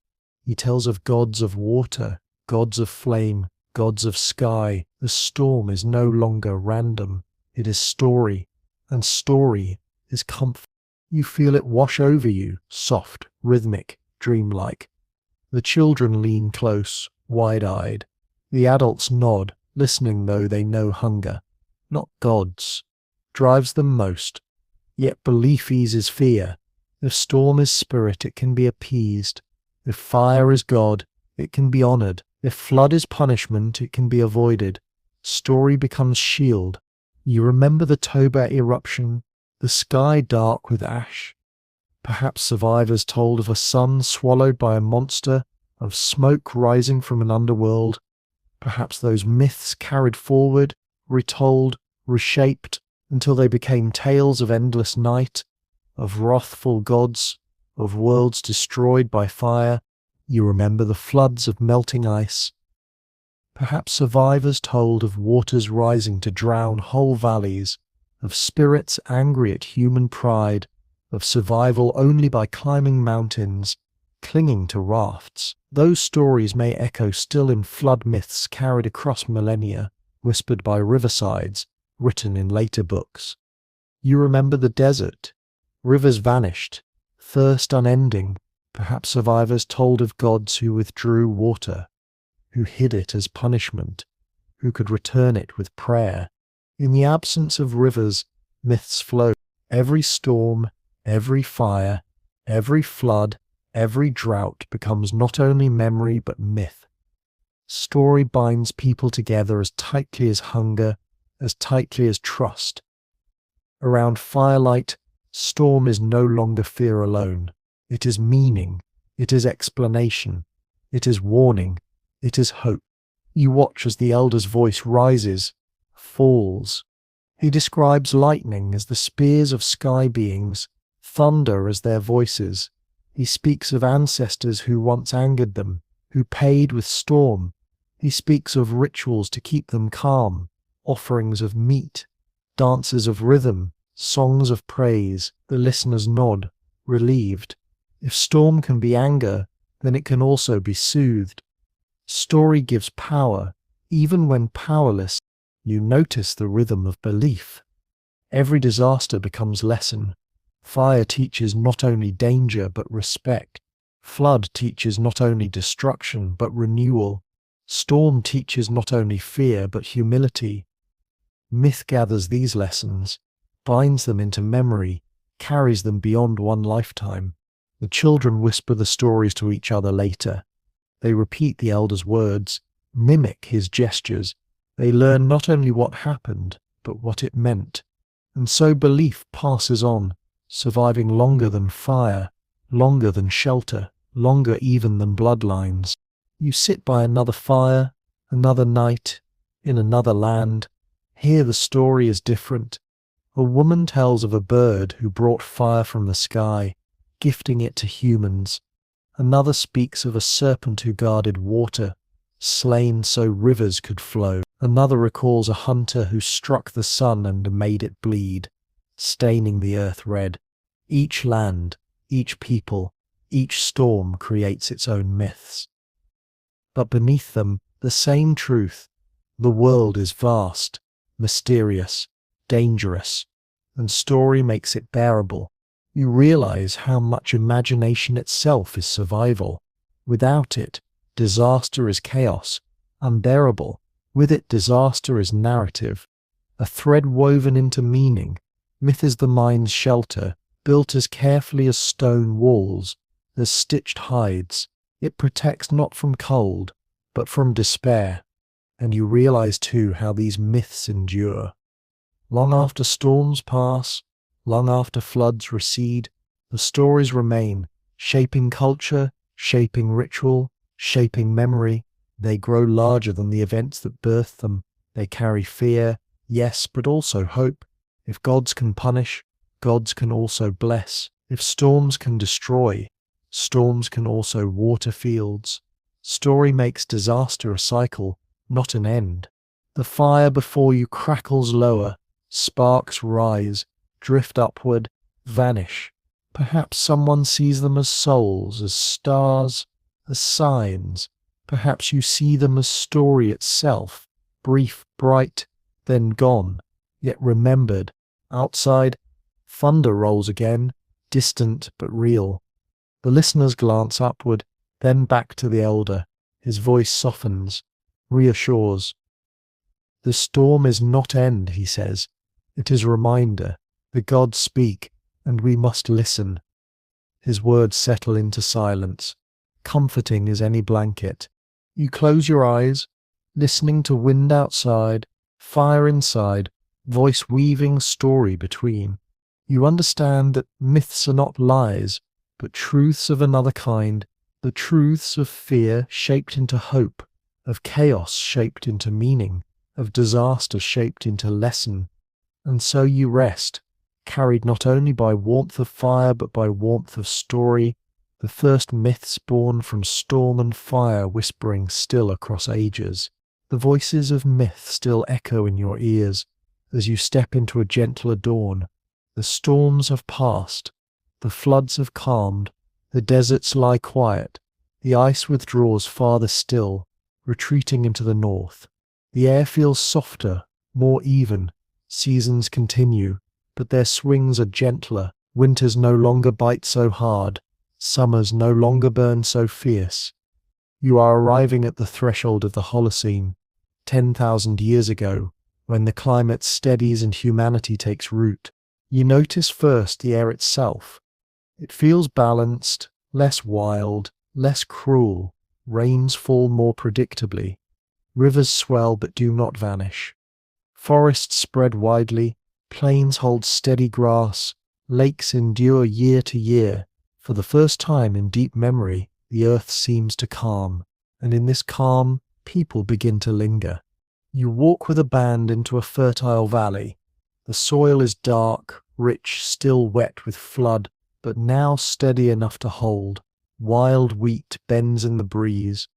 He tells of gods of water, gods of flame, gods of sky. The storm is no longer random. It is story, and story is comfort. You feel it wash over you, soft, rhythmic, dreamlike. The children lean close, wide-eyed. The adults nod, listening though they know hunger, not gods, drives them most. Yet belief eases fear. If storm is spirit, it can be appeased. If fire is God, it can be honored. If flood is punishment, it can be avoided. Story becomes shield. You remember the Toba eruption, the sky dark with ash. Perhaps survivors told of a sun swallowed by a monster, of smoke rising from an underworld. Perhaps those myths carried forward, retold, reshaped, until they became tales of endless night, of wrathful gods, of worlds destroyed by fire. You remember the floods of melting ice. Perhaps survivors told of waters rising to drown whole valleys, of spirits angry at human pride, of survival only by climbing mountains, clinging to rafts. Those stories may echo still in flood myths carried across millennia, whispered by riversides, written in later books. You remember the desert. Rivers vanished, thirst unending. Perhaps survivors told of gods who withdrew water, who hid it as punishment, who could return it with prayer. In the absence of rivers, myths flow. Every storm, every fire, every flood, every drought becomes not only memory but myth. Story binds people together as tightly as hunger, as tightly as trust. Around firelight, storm is no longer fear alone. It is meaning, it is explanation, it is warning, it is hope. You watch as the elder's voice rises, falls. He describes lightning as the spears of sky beings, thunder as their voices. He speaks of ancestors who once angered them, who paid with storm. He speaks of rituals to keep them calm, offerings of meat, dances of rhythm, songs of praise. The listeners nod, relieved. If storm can be anger, then it can also be soothed. Story gives power, even when powerless. You notice the rhythm of belief. Every disaster becomes lesson. Fire teaches not only danger but respect. Flood teaches not only destruction but renewal. Storm teaches not only fear but humility. Myth gathers these lessons, binds them into memory, carries them beyond one lifetime. The children whisper the stories to each other later. They repeat the elder's words, mimic his gestures. They learn not only what happened, but what it meant. And so belief passes on, surviving longer than fire, longer than shelter, longer even than bloodlines. You sit by another fire, another night, in another land. Here the story is different. A woman tells of a bird who brought fire from the sky, gifting it to humans. Another speaks of a serpent who guarded water, slain so rivers could flow. Another recalls a hunter who struck the sun and made it bleed, staining the earth red. Each land, each people, each storm creates its own myths. But beneath them, the same truth. The world is vast, mysterious, dangerous, and story makes it bearable. You realize how much imagination itself is survival. Without it, disaster is chaos, unbearable. With it, disaster is narrative, a thread woven into meaning. Myth is the mind's shelter, built as carefully as stone walls, as stitched hides. It protects not from cold, but from despair. And you realize too how these myths endure. Long after storms pass, long after floods recede, the stories remain, shaping culture, shaping ritual, shaping memory. They grow larger than the events that birthed them. They carry fear, yes, but also hope. If gods can punish, gods can also bless. If storms can destroy, storms can also water fields. Story makes disaster a cycle, not an end. The fire before you crackles lower, sparks rise, drift upward, vanish. Perhaps someone sees them as souls, as stars, as signs. Perhaps you see them as story itself, brief, bright, then gone, yet remembered. Outside, thunder rolls again, distant but real. The listeners glance upward, then back to the elder. His voice softens, reassures. The storm is not end, he says. It is a reminder. The gods speak, and we must listen. His words settle into silence, comforting as any blanket. You close your eyes, listening to wind outside, fire inside, voice weaving story between. You understand that myths are not lies, but truths of another kind, the truths of fear shaped into hope, of chaos shaped into meaning, of disaster shaped into lesson. And so you rest, carried not only by warmth of fire but by warmth of story, the first myths born from storm and fire whispering still across ages. The voices of myth still echo in your ears as you step into a gentler dawn. The storms have passed, the floods have calmed, the deserts lie quiet, the ice withdraws farther still, retreating into the north. The air feels softer, more even. Seasons continue, but their swings are gentler. Winters no longer bite so hard. Summers no longer burn so fierce. You are arriving at the threshold of the Holocene, 10,000 years ago, when the climate steadies and humanity takes root. You notice first the air itself. It feels balanced, less wild, less cruel. Rains fall more predictably. Rivers swell but do not vanish. Forests spread widely, plains hold steady grass, lakes endure year to year. For the first time in deep memory, the earth seems to calm, and in this calm, people begin to linger. You walk with a band into a fertile valley. The soil is dark, rich, still wet with flood. but now steady enough to hold. Wild wheat bends in the breeze,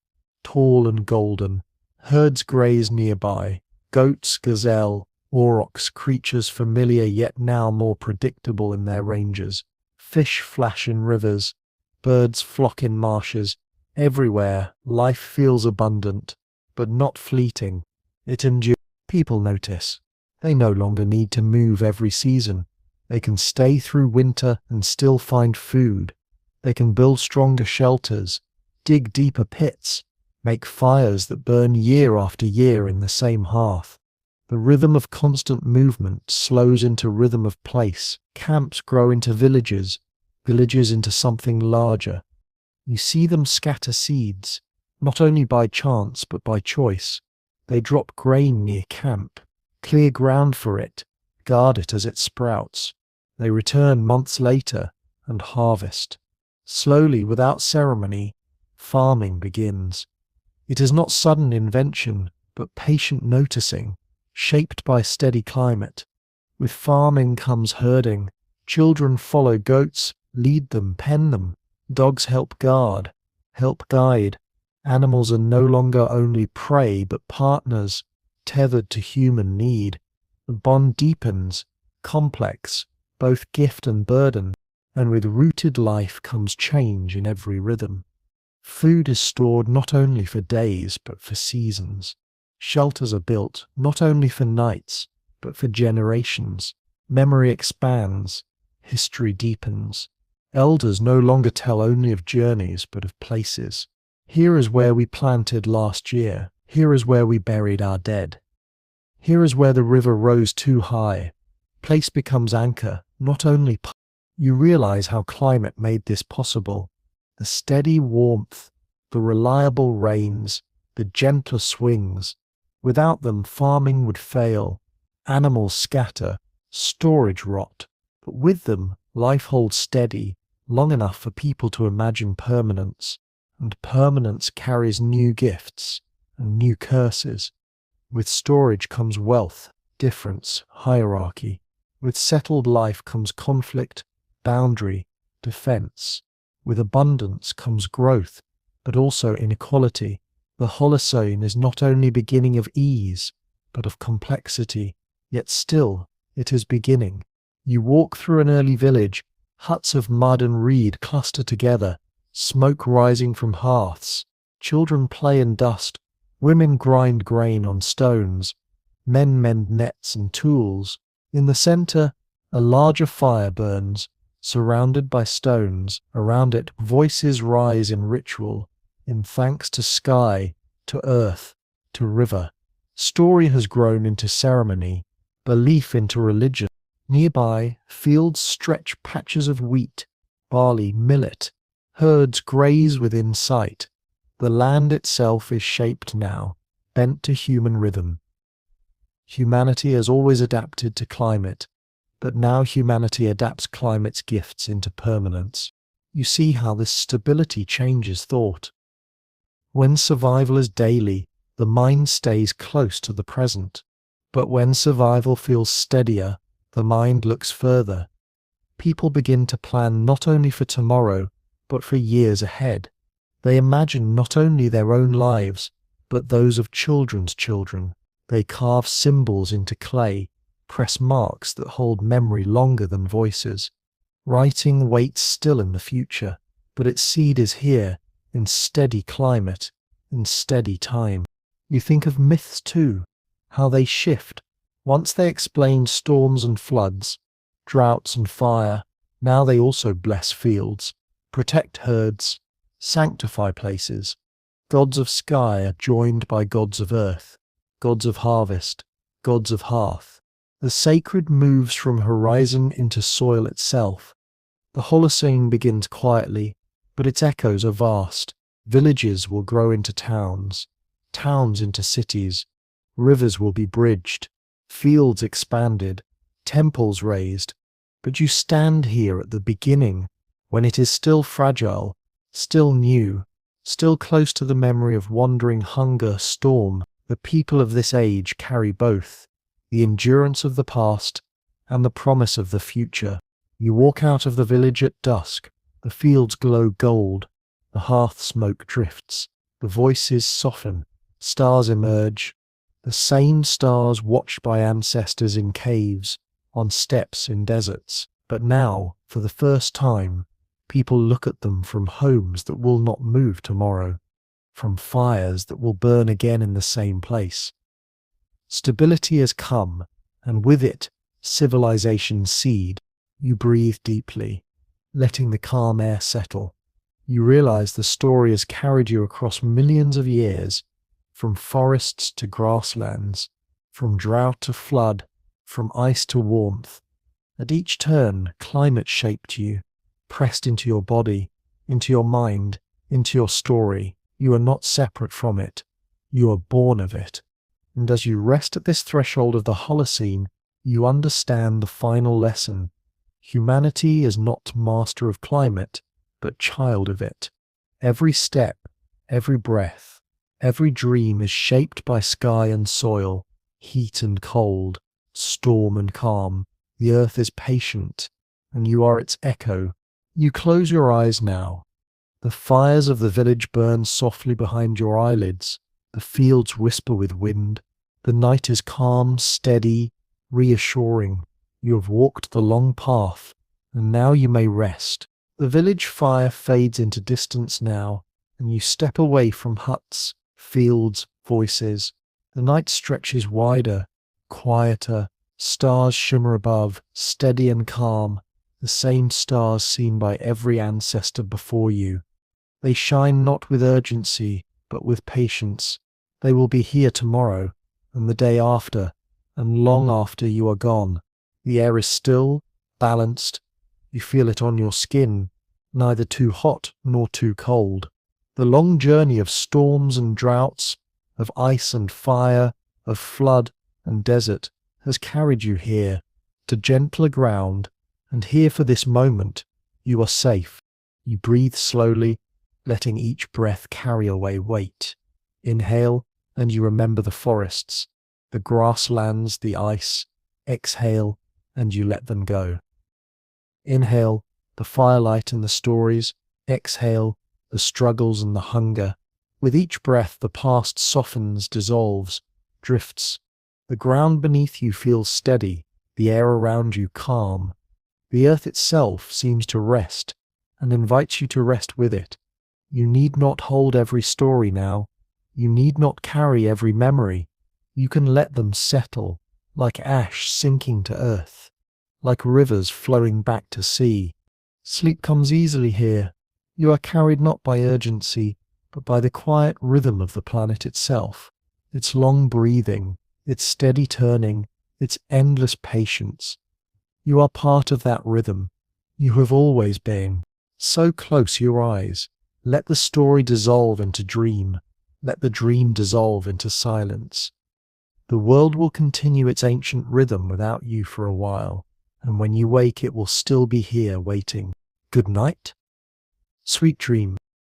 tall and golden. Herds graze nearby, goats, gazelle, aurochs, creatures familiar yet now more predictable in their ranges. Fish flash in rivers, birds flock in marshes. Everywhere, life feels abundant, but not fleeting. It endures. People notice. They no longer need to move every season. They can stay through winter and still find food. They can build stronger shelters, dig deeper pits, make fires that burn year after year in the same hearth. The rhythm of constant movement slows into rhythm of place. Camps grow into villages, villages into something larger. You see them scatter seeds, not only by chance but by choice. They drop grain near camp, clear ground for it, guard it as it sprouts. They return months later and harvest. Slowly, without ceremony, farming begins. It is not sudden invention, but patient noticing, shaped by steady climate. With farming comes herding. Children follow goats, lead them, pen them. Dogs help guard, help guide. Animals are no longer only prey, but partners, tethered to human need. The bond deepens, complex, both gift and burden, and with rooted life comes change in every rhythm. Food is stored not only for days, but for seasons. Shelters are built not only for nights, but for generations. Memory expands, history deepens. Elders no longer tell only of journeys, but of places. Here is where we planted last year. Here is where we buried our dead. Here is where the river rose too high. Place becomes anchor, not only. You realize how climate made this possible. The steady warmth, the reliable rains, the gentler swings. Without them, farming would fail. Animals scatter, storage rot. But with them, life holds steady, long enough for people to imagine permanence. And permanence carries new gifts and new curses. With storage comes wealth, difference, hierarchy. With settled life comes conflict, boundary, defense. With abundance comes growth, but also inequality. The Holocene is not only beginning of ease, but of complexity, yet still it is beginning. You walk through an early village, huts of mud and reed cluster together, smoke rising from hearths. Children play in dust, women grind grain on stones, men mend nets and tools. In the center, a larger fire burns, surrounded by stones. Around it, voices rise in ritual, in thanks to sky, to earth, to river. Story has grown into ceremony, belief into religion. Nearby, fields stretch patches of wheat, barley, millet. Herds graze within sight. The land itself is shaped now, bent to human rhythm. Humanity has always adapted to climate, but now humanity adapts climate's gifts into permanence. You see how this stability changes thought. When survival is daily, the mind stays close to the present. But when survival feels steadier, the mind looks further. People begin to plan not only for tomorrow, but for years ahead. They imagine not only their own lives, but those of children's children. They carve symbols into clay, press marks that hold memory longer than voices. Writing waits still in the future, but its seed is here, in steady climate, in steady time. You think of myths too, how they shift. Once they explained storms and floods, droughts and fire, now they also bless fields, protect herds, sanctify places. Gods of sky are joined by gods of earth, gods of harvest, gods of hearth. The sacred moves from horizon into soil itself. The Holocene begins quietly, but its echoes are vast. Villages will grow into towns, towns into cities. Rivers will be bridged, fields expanded, temples raised. But you stand here at the beginning, when it is still fragile, still new, still close to the memory of wandering hunger, storm. The people of this age carry both, the endurance of the past and the promise of the future. You walk out of the village at dusk. The fields glow gold. The hearth smoke drifts. The voices soften. Stars emerge. The same stars watched by ancestors in caves, on steppes in deserts. But now, for the first time, people look at them from homes that will not move tomorrow, from fires that will burn again in the same place. Stability has come, and with it, civilization's seed. You breathe deeply, letting the calm air settle. You realize the story has carried you across millions of years, from forests to grasslands, from drought to flood, from ice to warmth. At each turn, climate shaped you, pressed into your body, into your mind, into your story. You are not separate from it. You are born of it. And as you rest at this threshold of the Holocene, you understand the final lesson. Humanity is not master of climate, but child of it. Every step, every breath, every dream is shaped by sky and soil, heat and cold, storm and calm. The earth is patient, and you are its echo. You close your eyes now. The fires of the village burn softly behind your eyelids. The fields whisper with wind. The night is calm, steady, reassuring. You have walked the long path, and now you may rest. The village fire fades into distance now, and you step away from huts, fields, voices. The night stretches wider, quieter. Stars shimmer above, steady and calm, the same stars seen by every ancestor before you. They shine not with urgency, but with patience. They will be here tomorrow, and the day after, and long after you are gone. The air is still, balanced. You feel it on your skin, neither too hot nor too cold. The long journey of storms and droughts, of ice and fire, of flood and desert, has carried you here, to gentler ground, and here for this moment, you are safe. You breathe slowly, letting each breath carry away weight. Inhale, and you remember the forests, the grasslands, the ice. Exhale, and you let them go. Inhale, the firelight and the stories. Exhale, the struggles and the hunger. With each breath, the past softens, dissolves, drifts. The ground beneath you feels steady, the air around you calm. The earth itself seems to rest, and invites you to rest with it. You need not hold every story now. You need not carry every memory. You can let them settle, like ash sinking to earth, like rivers flowing back to sea. Sleep comes easily here. You are carried not by urgency, but by the quiet rhythm of the planet itself, its long breathing, its steady turning, its endless patience. You are part of that rhythm. You have always been. So close your eyes. Let the story dissolve into dream. Let the dream dissolve into silence. The world will continue its ancient rhythm without you for a while, and when you wake it will still be here waiting. Good night. Sweet dreams.